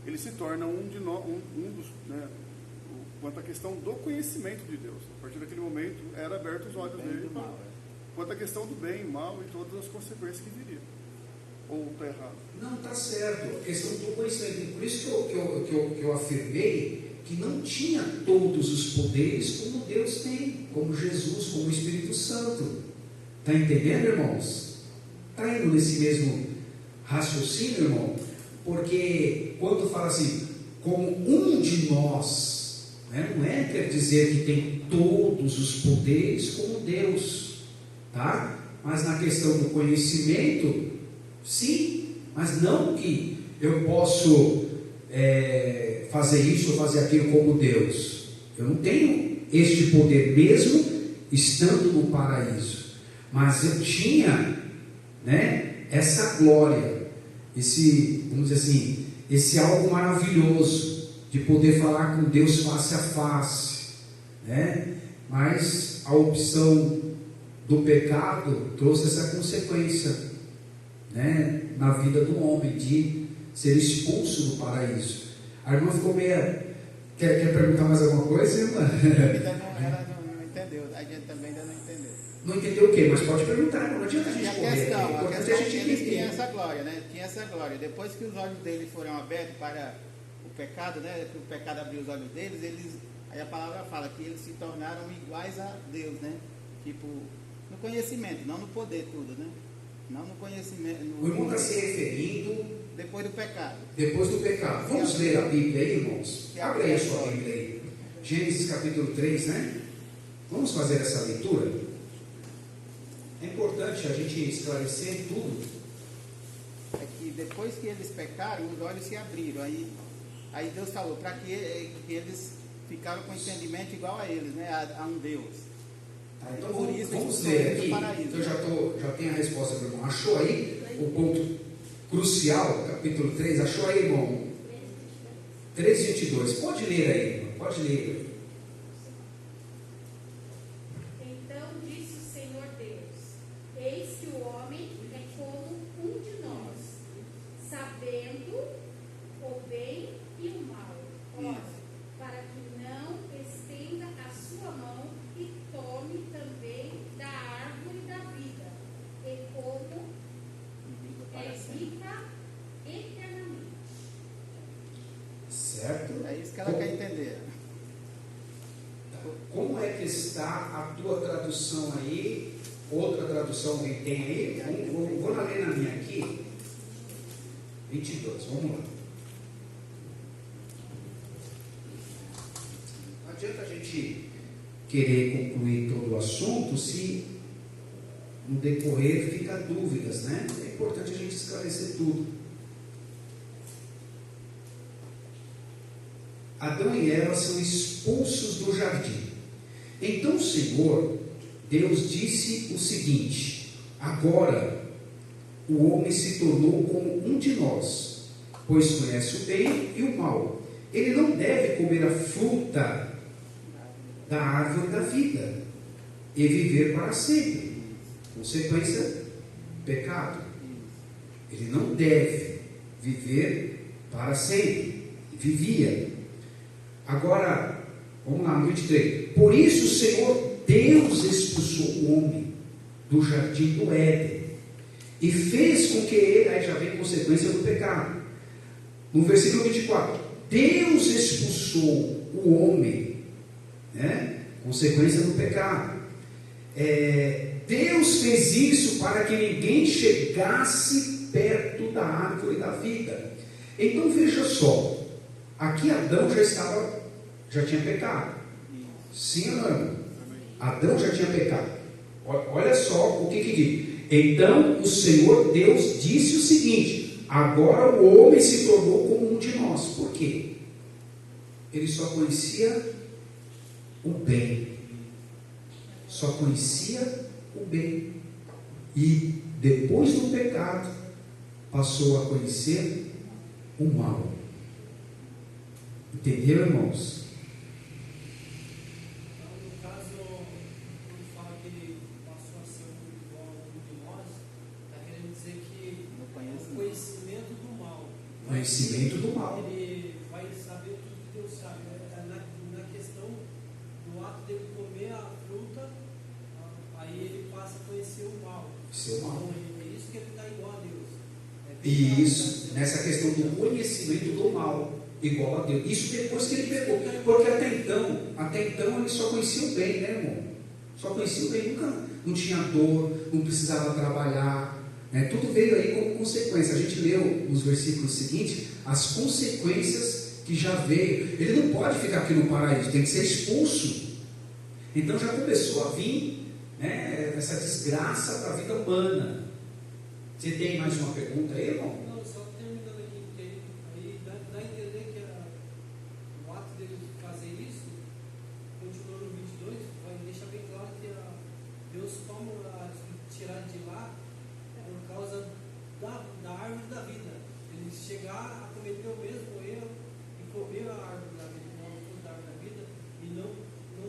ele se torna um dos, né, quanto à questão do conhecimento de Deus. A partir daquele momento, era aberto os olhos dele quanto à questão do bem e mal e todas as consequências que viriam. Ou está errado? Não, está certo. A questão do conhecimento. Por isso que eu afirmei que não tinha todos os poderes como Deus tem, como Jesus, como o Espírito Santo. Está entendendo, irmãos? Está indo nesse mesmo raciocínio, irmão? Porque quando fala assim, como um de nós, né, não quer dizer que tem todos os poderes como Deus, tá? Mas na questão do conhecimento, sim, mas não que eu posso fazer isso ou fazer aquilo como Deus. Eu não tenho este poder mesmo estando no paraíso. Mas eu tinha, né, essa glória, vamos dizer assim, esse algo maravilhoso de poder falar com Deus face a face, né? Mas a opção do pecado trouxe essa consequência, né, na vida do homem, de ser expulso do paraíso. A irmã ficou meio... Quer perguntar mais alguma coisa, irmã? Ela não entendeu, a gente também ainda não entendeu. Não entendeu o quê? Mas pode perguntar, não adianta a gente correr. A questão é que eles tinham essa glória, né? Tinha essa glória. Depois que os olhos deles foram abertos para o pecado, né? Que o pecado abriu os olhos deles, aí a palavra fala que eles se tornaram iguais a Deus, né? Tipo, no conhecimento, não no poder tudo, né? Não no conhecimento. O irmão está se referindo... Depois do pecado. Depois do pecado. Vamos ler a Bíblia aí, irmãos? Abre aí a sua Bíblia aí. Gênesis capítulo 3, né? Vamos fazer essa leitura? É importante a gente esclarecer tudo. É que depois que eles pecaram, os olhos se abriram. Aí Deus falou para que eles ficaram com entendimento igual a eles, né? A um Deus. Tá, então por isso vamos ler aqui. Paraíso, Eu já tenho a resposta para o irmão. Achou aí o ponto crucial, capítulo 3? Achou aí, irmão? 3:22. Pode ler aí, irmão. Pode ler. Então disse o Senhor Deus: eis que o homem é como um de nós, sabendo o bem e o mal. Ora, para que não estenda a sua mão e tome também da árvore da vida, e como viva eternamente. Certo? É isso que ela quer entender. Como é que está a tua tradução aí? Outra tradução alguém tem aí? Vou ler na minha aqui. 22, vamos lá. Não adianta a gente querer concluir todo o assunto se no decorrer fica dúvidas, né? É importante a gente esclarecer tudo. Adão e Eva são expulsos do jardim. Então o Senhor, Deus, disse o seguinte: agora o homem se tornou como um de nós, pois conhece o bem e o mal. Ele não deve comer a fruta da árvore da vida e viver para sempre. Consequência, pecado. Ele não deve viver para sempre. Vivia. Agora, vamos lá, no 23. Por isso o Senhor Deus expulsou o homem do jardim do Éden e fez com que ele, aí já vem consequência do pecado. No versículo 24, Deus expulsou o homem, né? Consequência do pecado. Deus fez isso para que ninguém chegasse perto da árvore da vida. Então veja só, aqui Adão já tinha pecado. Sim ou não? Adão já tinha pecado. Olha só o que diz. Então o Senhor Deus disse o seguinte: agora o homem se tornou como um de nós. Por quê? Ele só conhecia o bem. Só conhecia o bem. E depois do pecado passou a conhecer o mal. Entendeu, irmãos? Então, no caso, quando fala que ele passou a ser igual a um de nós, está querendo dizer que o conhecimento do mal. Conhecimento do mal. Ele vai saber tudo que Deus sabe. Na questão do ato dele comer a fruta, aí ele passa a conhecer o mal. Seu mal. Então, é isso que ele está igual a Deus. Isso, nessa questão do conhecimento do mal, igual a Deus. Isso depois que ele pegou. Porque até então ele só conhecia o bem, né, irmão? Só conhecia o bem, nunca não tinha dor, não precisava trabalhar. Né? Tudo veio aí como consequência. A gente leu nos versículos seguintes as consequências que já veio. Ele não pode ficar aqui no paraíso, tem que ser expulso. Então já começou a vir, né, essa desgraça para a vida humana. Você tem mais uma pergunta aí, irmão? Não, só terminando aqui, porque aí dá a entender que o ato dele fazer isso, continuando no 22, vai deixar bem claro que Deus toma tirar de lá por causa da árvore da vida. Ele chegar a cometer o mesmo erro e comer a árvore da vida, não a árvore da vida, e não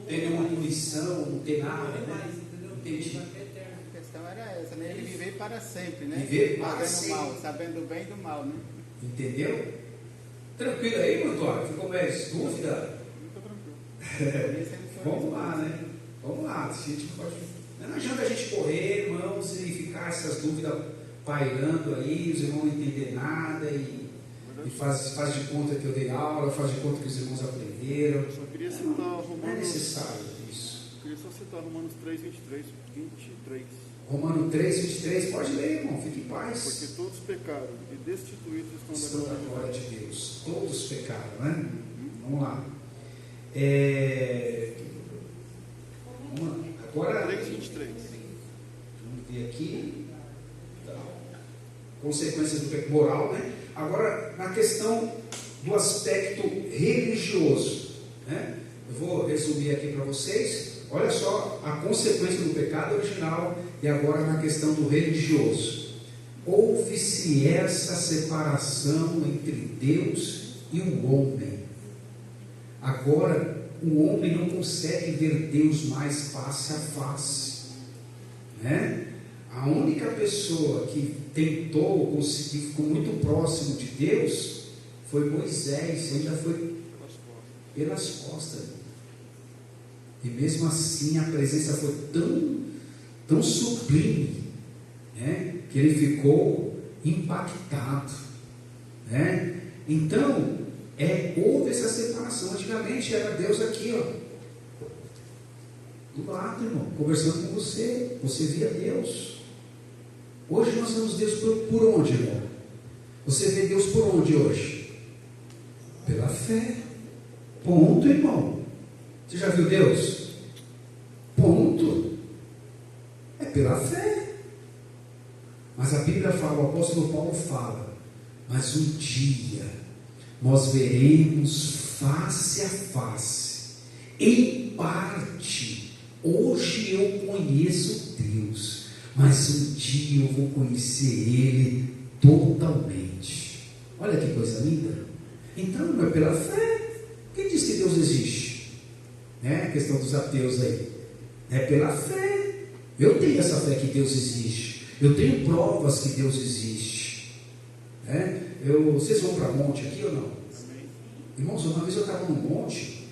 Tem nenhuma punição, não tem nada, morrer né? mais, entendeu? Entendi. Vai ser eterno. A questão era essa, né? Ele viver para sempre, né? Viver para Fazendo sempre. mal, sabendo do bem e do mal, né? Entendeu? Tranquilo aí, meu Antônio? Ficou mais dúvida? Fica tranquilo. Por isso ele foi Vamos lá, né? Vamos lá. A gente pode... Não adianta a gente correr, irmãos, e ficar essas dúvidas pairando aí, os irmãos não entender nada e faz de conta que eu dei aula, faz de conta que os irmãos aprenderam. Eu só queria citar Não é Romanos. necessário isso. Eu queria só citar Romanos 3, 23. Romano 3, 23, pode ler, irmão, fique em paz. Porque todos pecaram e destituídos estão Estão da da glória glória de de Deus. Deus. Todos pecaram, né? Vamos lá. Vamos lá. Agora, 3, 23. vamos ver aqui. Consequências do pecado moral, né? Agora, na questão do aspecto religioso, né? Eu vou resumir aqui para vocês. Olha só a consequência do pecado original e agora na questão do religioso. Houve-se essa separação entre Deus e o homem. Agora, o homem não consegue ver Deus mais face a face, né? A única pessoa que tentou conseguir, ficou muito próximo de Deus, foi Moisés, ainda foi pelas costas. E mesmo assim a presença foi tão sublime, né, que ele ficou impactado, né? Então, houve essa separação. Antigamente era Deus aqui, ó, do lado, irmão, conversando com você, você via Deus. Hoje nós vemos Deus por onde, irmão? Você vê Deus por onde hoje? Pela fé. Ponto, irmão. Você já viu Deus? Ponto. É pela fé. Mas a Bíblia fala, o apóstolo Paulo fala, mas um dia nós veremos face a face, em parte. Hoje eu conheço Deus, mas um dia eu vou conhecer Ele totalmente. Olha que coisa linda. Então não é pela fé. Quem diz que Deus existe? Né? A questão dos ateus aí. É pela fé. Eu tenho essa fé que Deus existe. Eu tenho provas que Deus existe. Né? Vocês vão para monte aqui ou não? Amém. Irmãos, uma vez eu estava no monte.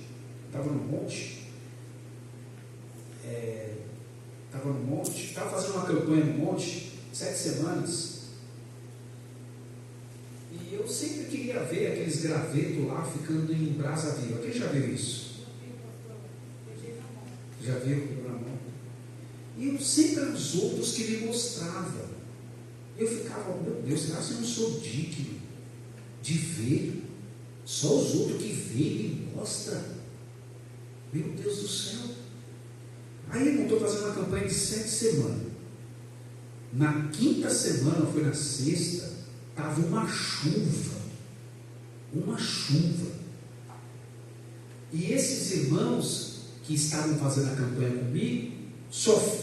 Estava fazendo uma campanha no monte, 7 semanas. E eu sempre queria ver aqueles gravetos lá ficando em brasa viva. Quem já viu isso? Já viu na mão? E eu sempre eram os outros que me mostravam. Eu ficava, meu Deus, será que eu não sou digno de ver? Só os outros que veem me mostram. Meu Deus do céu. Aí eu estou fazendo uma campanha de 7 semanas. Na 5ª semana, foi na 6ª, estava uma chuva. E esses irmãos que estavam fazendo a campanha comigo,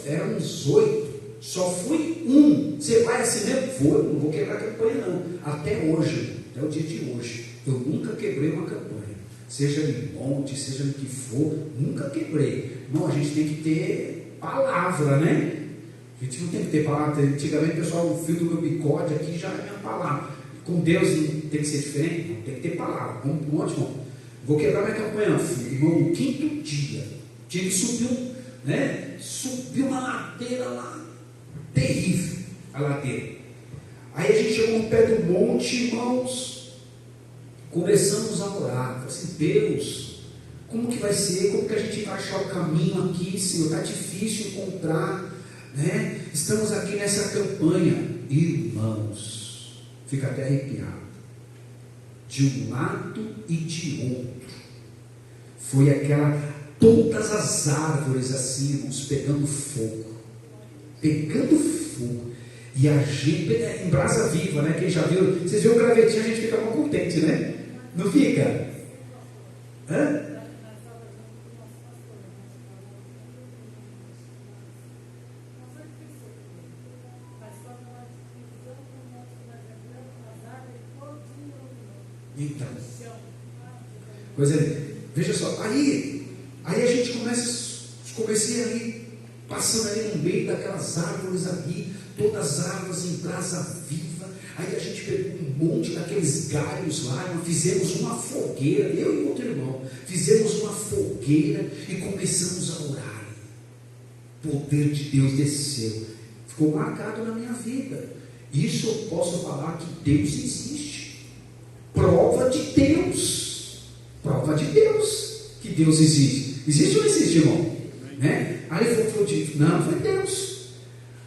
eram uns 8, só fui um. Você vai assim mesmo? Vou, não vou quebrar a campanha não. Até hoje. até o dia de hoje, eu nunca quebrei uma campanha, seja em monte, seja no que for, nunca quebrei. Não, a gente tem que ter palavra, né? A gente não tem que ter palavra. Antigamente, pessoal, o fio do meu bigode aqui já é minha palavra. Com Deus tem que ser diferente? Não, tem que ter palavra. Vamos para um monte, irmão. Vou quebrar minha campanha, filho. Irmão, no quinto dia, tinha que subir, né? Subiu uma ladeira lá, terrível, a ladeira. Aí a gente chegou no pé do monte, irmãos, começamos a orar. Falei assim, Deus, como que vai ser? Como que a gente vai achar o caminho aqui, Senhor? Está difícil encontrar, né? Estamos aqui nessa campanha. Irmãos, fica até arrepiado. De um lado e de outro. Foi todas as árvores assim, irmãos, pegando fogo. Pegando fogo. E a gente, em brasa viva, né? Quem já viu, vocês viram o gravetinho, a gente fica muito contente, né? Não fica? Hã? Então, veja só, aí a gente comecei ali, passando ali no meio daquelas árvores ali, todas as árvores em brasa viva. Aí a gente pegou um monte daqueles galhos lá, fizemos uma fogueira, eu e outro irmão, fizemos uma fogueira e começamos a orar. O poder de Deus desceu, ficou marcado na minha vida. Isso eu posso falar que Deus existe. Prova de Deus que Deus existe. Existe ou não existe, irmão? Né? Aí ele falou, não, foi Deus.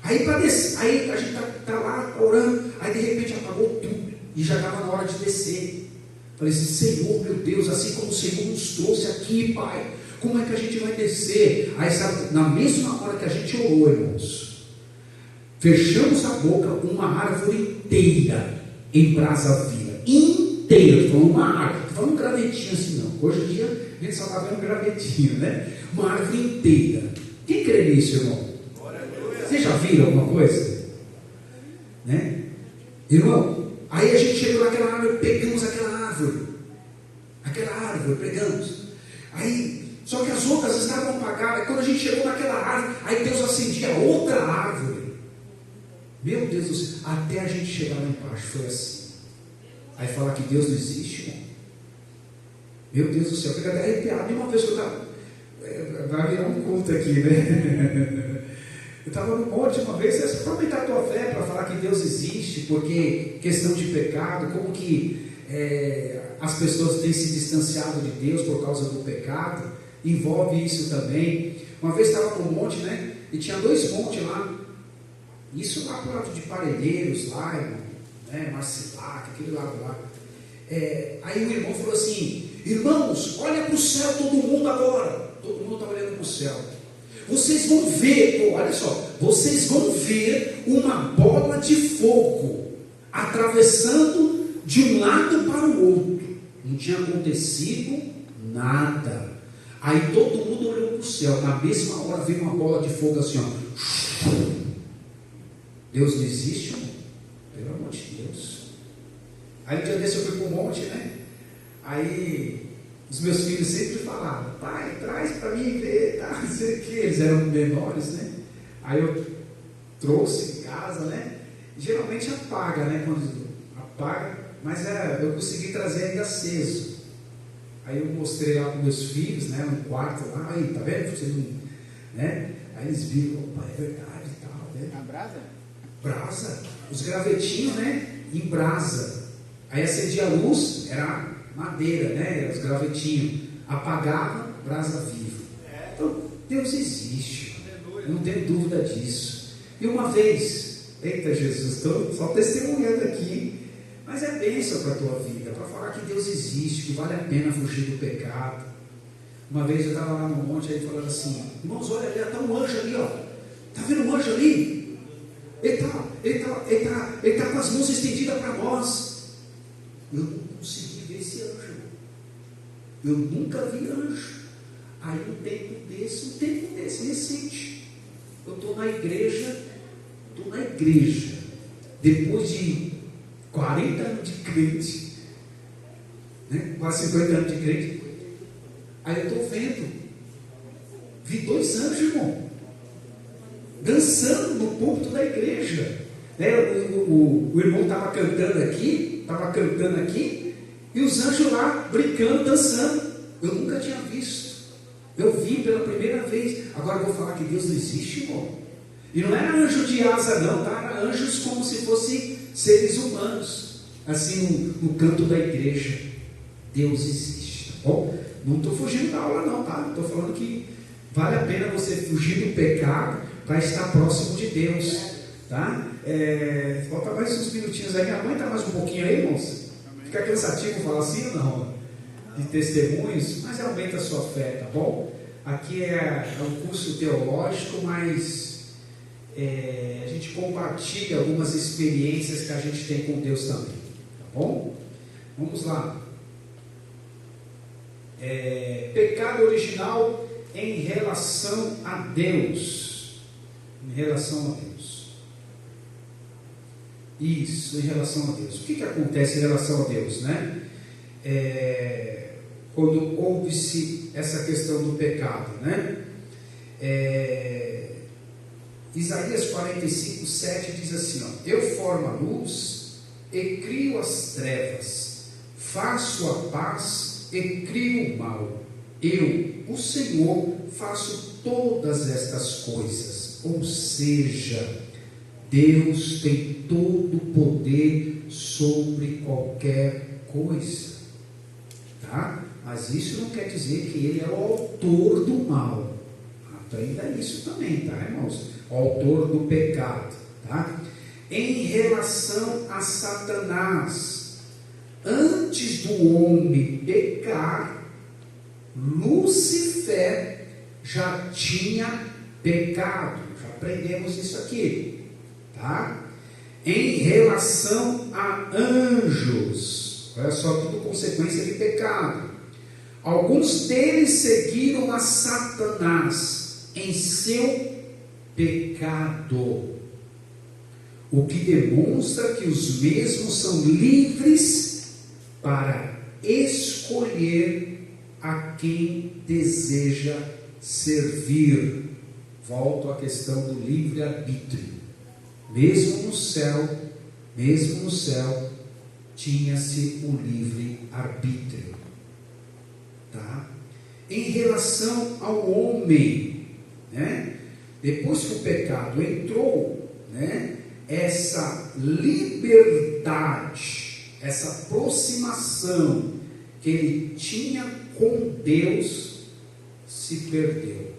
Aí a gente está lá orando, aí de repente apagou tudo, e já estava na hora de descer. Falei assim, Senhor, meu Deus, assim como o Senhor nos trouxe aqui, Pai, como é que a gente vai descer? Aí sabe, na mesma hora que a gente orou, irmãos, fechamos a boca, uma árvore inteira em brasa viva, inteira, estou falando uma árvore, estou falando um gravetinho assim não, hoje em dia a gente só está vendo um gravetinho, né? Uma árvore inteira. Quem crê nisso, irmão? Vocês já viram alguma coisa? Né? Irmão, aí a gente chegou naquela árvore, pegamos aquela árvore, pegamos. Aí, só que as outras estavam apagadas. Quando a gente chegou naquela árvore, aí Deus acendia outra árvore. Meu Deus do céu, até a gente chegar lá embaixo, foi assim. Aí falar que Deus não existe, irmão. Meu Deus do céu, fica até arrepiado. E uma vez que eu estava, vai virar um culto aqui, né? Eu estava no monte uma vez, você aproveitar a tua fé para falar que Deus existe, porque questão de pecado, como que as pessoas têm se distanciado de Deus por causa do pecado, envolve isso também. Uma vez estava no monte, né? E tinha 2 montes lá, isso lá para o lado de Parelheiros, lá, né? Marcilac, aquele lado lá. Aí o irmão falou assim, irmãos, olha para o céu todo mundo agora. Todo mundo está olhando para o céu. Vocês vão ver, olha só, vocês vão ver uma bola de fogo atravessando de um lado para o outro. Não tinha acontecido nada. Aí todo mundo olhou para o céu. Na mesma hora veio uma bola de fogo assim, ó. Deus não existe, irmão? Pelo amor de Deus. Aí um dia desse eu fui para o monte, né? Aí os meus filhos sempre falavam, pai, traz para mim ver, tá? Não sei o que, eles eram menores, né? Aí eu trouxe em casa, né? Geralmente apaga, né? Quando apaga, mas eu consegui trazer ainda aceso. Aí eu mostrei lá para meus filhos, né? No quarto lá, aí, tá vendo? Vocês não, né? Aí eles viram, opa, é verdade e tal, né? A brasa? Brasa, os gravetinhos, né? Em brasa. Aí acendia a luz, era madeira, né? Os gravetinhos. Apagava, brasa viva. Então, Deus existe. Eu não tenho dúvida disso. E uma vez, eita Jesus, estou só testemunhando aqui, mas é bênção para a tua vida, para falar que Deus existe, que vale a pena fugir do pecado. Uma vez eu estava lá no monte, aí falando assim, irmãos, olha ali, está um anjo ali, ó. Está vendo um anjo ali? Ele está com as mãos estendidas para nós. Eu não consegui ver esse anjo. Eu nunca vi anjo. Aí um tempo desse recente, eu estou na igreja, depois de 40 anos de crente, né? Quase 50 anos de crente. Aí eu estou vendo, vi 2 anjos, irmão, dançando no púlpito da igreja, né? O irmão estava cantando aqui, e os anjos lá brincando, dançando. Eu nunca tinha visto, eu vi pela primeira vez. Agora eu vou falar que Deus não existe, irmão. E não era anjo de asa não, tá? Era anjos como se fossem seres humanos, assim no canto da igreja. Deus existe, tá bom? Não estou fugindo da aula não, tá? Estou falando que vale a pena você fugir do pecado para estar próximo de Deus, tá? Falta mais uns minutinhos aí. Aguenta mais um pouquinho aí, irmãos. Fica cansativo falar assim ou não? De testemunhos, mas aumenta a sua fé, tá bom? Aqui é um curso teológico, mas a gente compartilha algumas experiências que a gente tem com Deus também, tá bom? Vamos lá. Pecado original em relação a Deus. Em relação a Deus. Isso, em relação a Deus. O que acontece em relação a Deus, né? Quando houve-se essa questão do pecado, né? Isaías 45, 7 diz assim, ó: eu formo a luz e crio as trevas, faço a paz e crio o mal. Eu, o Senhor, faço todas estas coisas. Ou seja, Deus tem todo o poder sobre qualquer coisa, tá? Mas isso não quer dizer que Ele é o autor do mal. Aprenda isso também, tá, irmãos? O autor do pecado, tá? Em relação a Satanás, antes do homem pecar, Lúcifer já tinha pecado. Já aprendemos isso aqui, tá? Em relação a anjos, olha só, tudo consequência de pecado. Alguns deles seguiram a Satanás em seu pecado, o que demonstra que os mesmos são livres para escolher a quem deseja servir. Volto à questão do livre-arbítrio. Mesmo no céu, tinha-se o livre-arbítrio, tá? Em relação ao homem, né? Depois que o pecado entrou, né? Essa liberdade, essa aproximação que ele tinha com Deus se perdeu,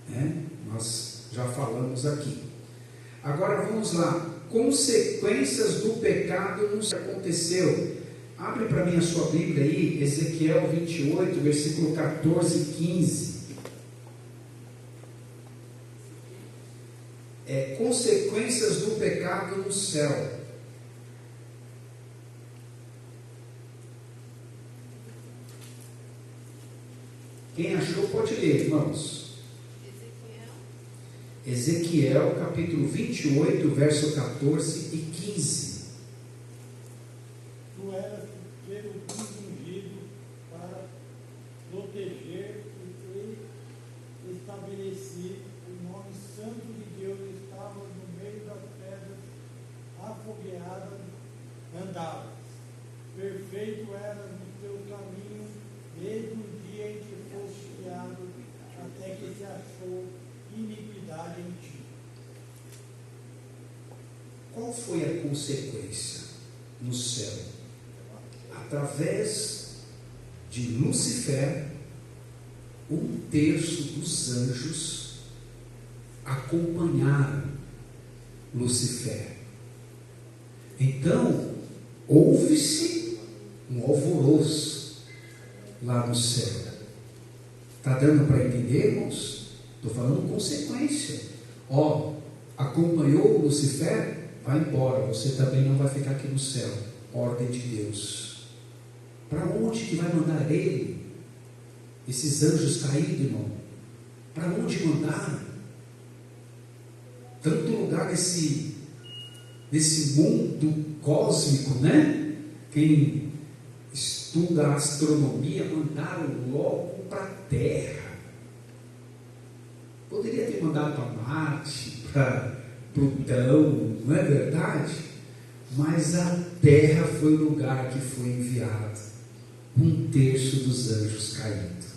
né? Nós já falamos aqui. Agora vamos lá. Consequências do pecado não se aconteceu. Abre para mim a sua Bíblia aí, Ezequiel 28, versículo 14 e 15. Consequências do pecado no céu. Quem achou pode ler, irmãos. Ezequiel capítulo 28, verso 14 e 15. Tu eras querubim ungido para proteger e estabelecer o nome santo de Deus. Estava no meio das pedras afogueadas, andavas. Perfeito eras no teu caminho, desde o dia em que foste criado, até que se achou iniquidade em ti. Qual foi a consequência no céu? Através de Lúcifer, 1/3 dos anjos acompanharam Lúcifer. Então, houve-se um alvoroço lá no céu. Está dando para entender, irmãos? Estou falando consequência. Acompanhou Lúcifer? Vai embora, você também não vai ficar aqui no céu. Ordem de Deus. Para onde que vai mandar ele? Esses anjos caídos, irmão? Para onde mandaram? Tanto lugar nesse mundo cósmico, né? Quem estuda a astronomia, mandaram logo para a Terra. Poderia ter mandado para Marte, para Plutão, não é verdade? Mas a Terra foi o lugar que foi enviado 1/3 dos anjos caídos,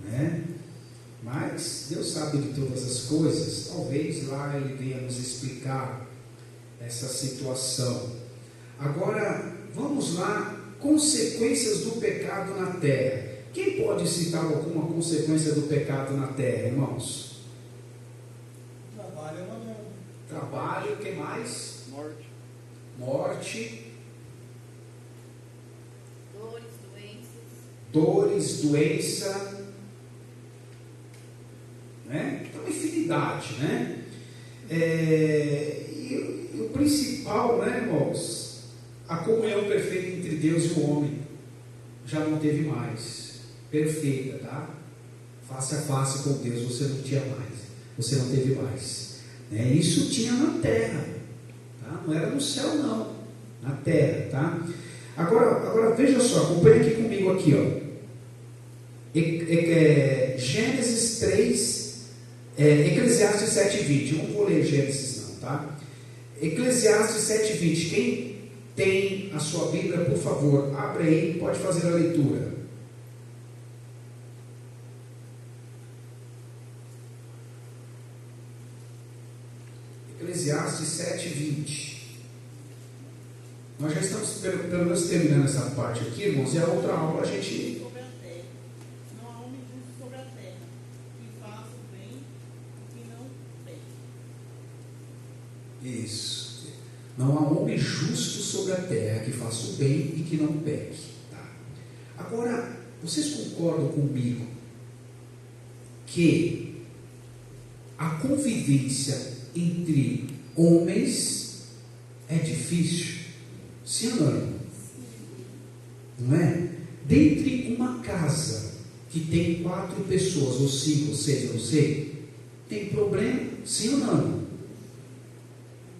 né? Mas Deus sabe de todas as coisas. Talvez lá Ele venha nos explicar essa situação. Agora, vamos lá. Consequências do pecado na terra. Quem pode citar alguma consequência do pecado na terra, irmãos? Trabalho é uma delas. Trabalho, o que mais? Morte. Morte. Dores, doenças. Dores, doença, né? Então, infinidade, né? E o principal, né, irmãos? A comunhão perfeita entre Deus e o homem já não teve mais. Perfeita, tá? Face a face com Deus você não tinha mais. Você não teve mais, né? Isso tinha na terra, tá? Não era no céu, não. Na terra, tá? Agora veja só, acompanha aqui comigo aqui, ó. Gênesis 3, Eclesiastes 7:20. Não vou ler Gênesis não, tá? Eclesiastes 7:20. Quem tem a sua Bíblia, por favor, abre aí, pode fazer a leitura. Eclesiastes 7:20. Nós já estamos pelo menos terminando essa parte aqui, irmãos, e a outra aula a gente... Sobre a terra. Não há homem justo sobre a terra, que faça o bem e que não peque. Isso. Não há homem justo sobre a terra que faça o bem e que não peque. Tá? Agora, vocês concordam comigo que a convivência entre homens é difícil? Sim ou não? Não é? Dentre uma casa que tem 4 pessoas, ou 5, ou 6, eu não sei, tem problema? Sim ou não?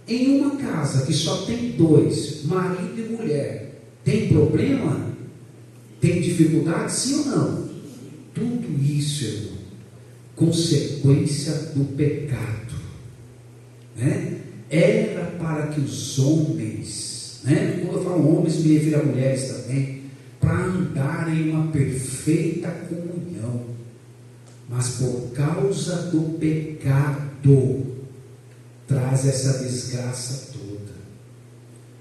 Em uma casa que só tem 2, marido e mulher, tem problema? Tem dificuldade? Sim ou não? Tudo isso, irmão, consequência do pecado, né? Era para que os homens, né? Quando eu falo homens, me refiro a mulheres também, para andarem em uma perfeita comunhão, mas por causa do pecado, traz essa desgraça toda,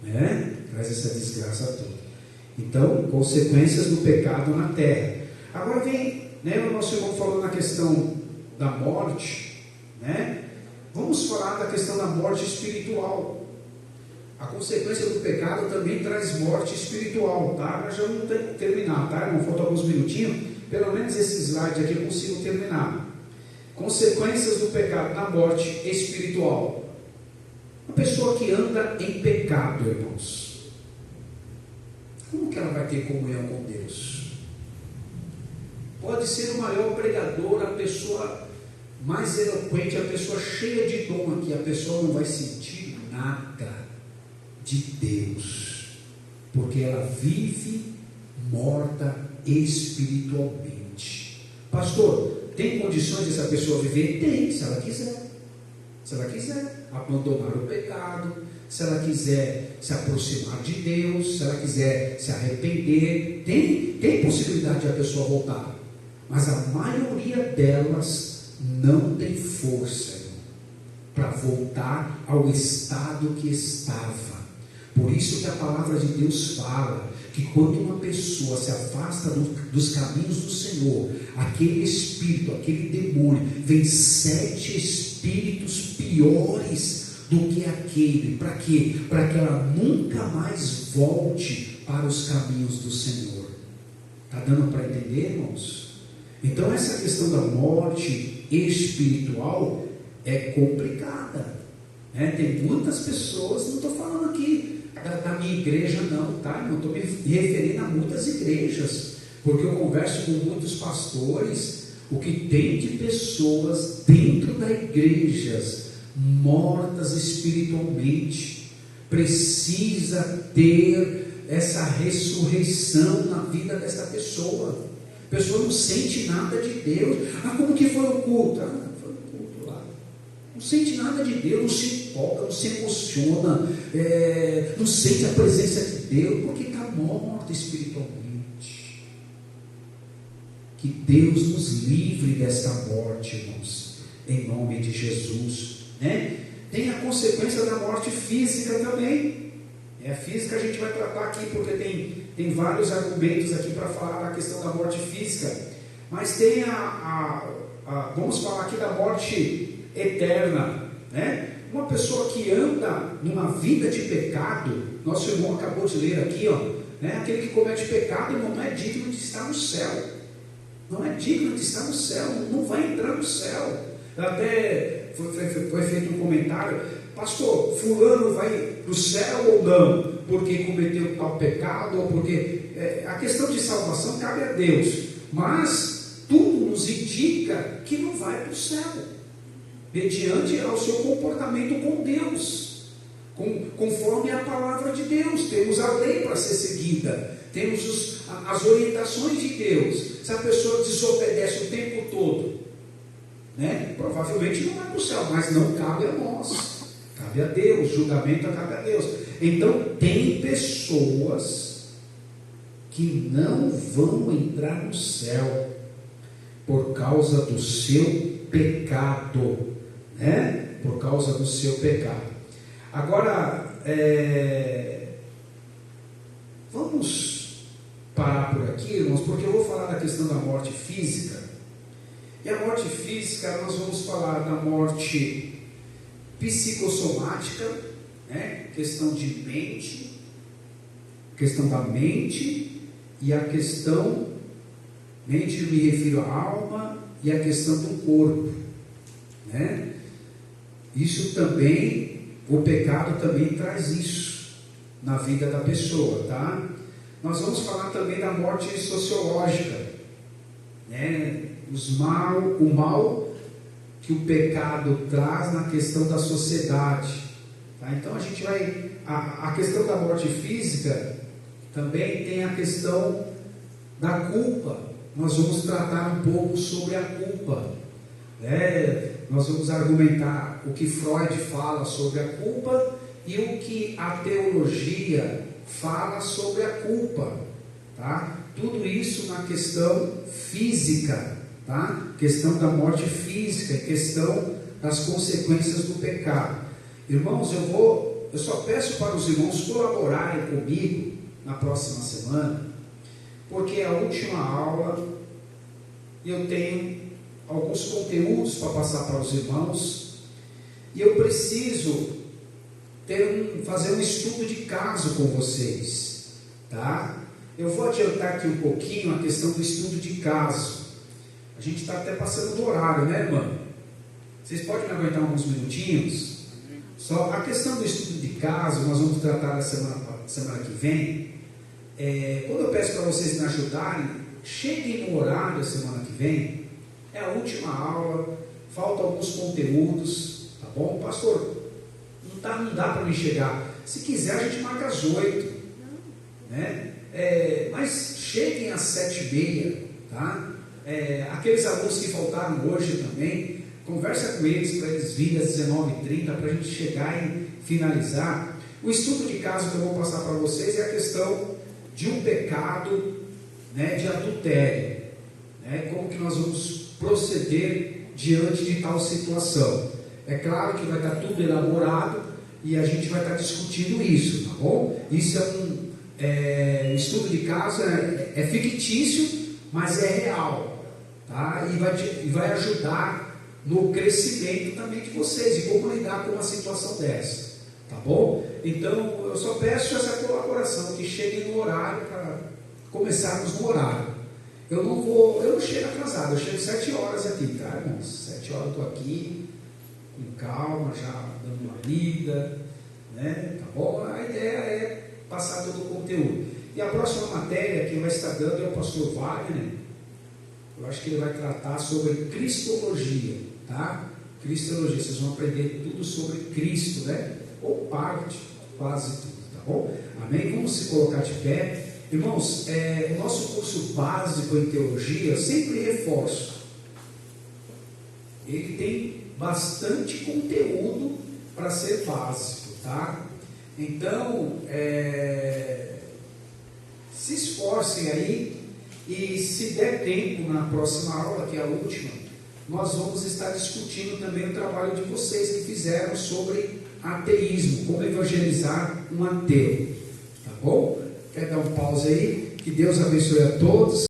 né? Traz essa desgraça toda. Então, consequências do pecado na terra. Agora vem, né, o nosso irmão falou na questão da morte, né? Vamos falar da questão da morte espiritual. A consequência do pecado também traz morte espiritual, tá? Mas já vamos terminar, tá, irmão? Faltam alguns minutinhos. Pelo menos esse slide aqui eu consigo terminar. Consequências do pecado na morte espiritual. Uma pessoa que anda em pecado, irmãos, como que ela vai ter comunhão com Deus? Pode ser o maior pregador, a pessoa mais eloquente, a pessoa cheia de dom aqui, a pessoa não vai sentir nada de Deus, porque ela vive morta espiritualmente. Pastor, tem condições dessa pessoa viver? Tem, se ela quiser. Se ela quiser abandonar o pecado, se ela quiser se aproximar de Deus, se ela quiser se arrepender, tem possibilidade de a pessoa voltar. Mas a maioria delas não tem força para voltar ao estado que estava. Por isso que a palavra de Deus fala que quando uma pessoa se afasta dos caminhos do Senhor, aquele espírito, aquele demônio, vem 7 espíritos piores do que aquele. Para quê? Para que ela nunca mais volte para os caminhos do Senhor. Está dando para entender, irmãos? Então essa questão da morte espiritual é complicada, né? Tem muitas pessoas, não estou falando aqui da minha igreja não, tá? Não estou me referindo a muitas igrejas, porque eu converso com muitos pastores, o que tem de pessoas dentro da igreja mortas espiritualmente, precisa ter essa ressurreição na vida dessa pessoa. A pessoa não sente nada de Deus. Como que foi o culto? Foi o culto lá. Não sente nada de Deus, não se empolga, não se emociona, não sente a presença de Deus, porque está morto espiritualmente. Que Deus nos livre desta morte, irmãos, em nome de Jesus, né? Tem a consequência da morte física também. A física a gente vai tratar aqui, porque tem vários argumentos aqui para falar da questão da morte física, mas tem vamos falar aqui da morte eterna, né? Uma pessoa que anda numa vida de pecado, nosso irmão acabou de ler aqui, né? Aquele que comete pecado não é digno de estar no céu, não é digno de estar no céu, não vai entrar no céu. Até foi feito um comentário: pastor, fulano vai para o céu ou não, porque cometeu tal pecado, ou porque a questão de salvação cabe a Deus, mas tudo nos indica que não vai para o céu, mediante ao seu comportamento com Deus, conforme a palavra de Deus. Temos a lei para ser seguida, temos as orientações de Deus. Se a pessoa desobedece o tempo todo, né, provavelmente não vai para o céu, mas não cabe a nós, cabe a Deus, julgamento cabe a Deus. Então tem pessoas que não vão entrar no céu por causa do seu pecado, né? Por causa do seu pecado. Agora, vamos parar por aqui, irmãos, porque eu vou falar da questão da morte física. E a morte física, nós vamos falar da morte psicossomática, né? Questão de mente, questão da mente, e a questão, mente eu me refiro à alma, e a questão do corpo, né? Isso também, o pecado também traz isso na vida da pessoa, tá? Nós vamos falar também da morte sociológica, né? O mal que o pecado traz na questão da sociedade, tá? Então a gente vai, a questão da morte física também tem a questão da culpa. Nós vamos tratar um pouco sobre a culpa, né? Nós vamos argumentar o que Freud fala sobre a culpa e o que a teologia fala sobre a culpa, tá? Tudo isso na questão física, tá? Questão da morte física, questão das consequências do pecado. Irmãos, eu só peço para os irmãos colaborarem comigo na próxima semana, porque a última aula eu tenho alguns conteúdos para passar para os irmãos, e eu preciso fazer um estudo de caso com vocês, tá? Eu vou adiantar aqui um pouquinho a questão do estudo de caso. A gente está até passando do horário, né, irmão? Vocês podem me aguentar alguns minutinhos? Só a questão do estudo de caso, nós vamos tratar na semana que vem. Quando eu peço para vocês me ajudarem, cheguem no horário da semana que vem. É a última aula, faltam alguns conteúdos, tá bom? Pastor, não dá para me chegar. Se quiser, a gente marca às 8, né? Mas cheguem às 7h30, tá? Aqueles alunos que faltaram hoje também, conversa com eles para eles virem às 19h30 para a gente chegar e finalizar. O estudo de caso que eu vou passar para vocês é a questão de um pecado, né, de adultério, né? Como que nós vamos proceder diante de tal situação. É claro que vai estar tudo elaborado e a gente vai estar discutindo isso, tá bom? Isso é um estudo de caso, é fictício, mas é real, tá? E vai ajudar no crescimento também de vocês e como lidar com uma situação dessa, tá bom? Então eu só peço essa colaboração, que cheguem no horário para começarmos no horário. Eu não chego atrasado, eu chego 7 horas aqui, tá, irmãos? 7 horas eu estou aqui, com calma, já dando uma lida, né? Tá bom? A ideia é passar todo o conteúdo. E a próxima matéria que vai estar dando é o pastor Wagner. Eu acho que ele vai tratar sobre cristologia, tá? Cristologia, vocês vão aprender tudo sobre Cristo, né? Ou parte, quase tudo, tá bom? Amém? Vamos se colocar de pé. Irmãos, o nosso curso básico em teologia, eu sempre reforço, ele tem bastante conteúdo para ser básico, tá? Então, se esforcem aí, e se der tempo na próxima aula, que é a última, nós vamos estar discutindo também o trabalho de vocês que fizeram sobre ateísmo, como evangelizar um ateu, tá bom? Quer dar um pause aí? Que Deus abençoe a todos.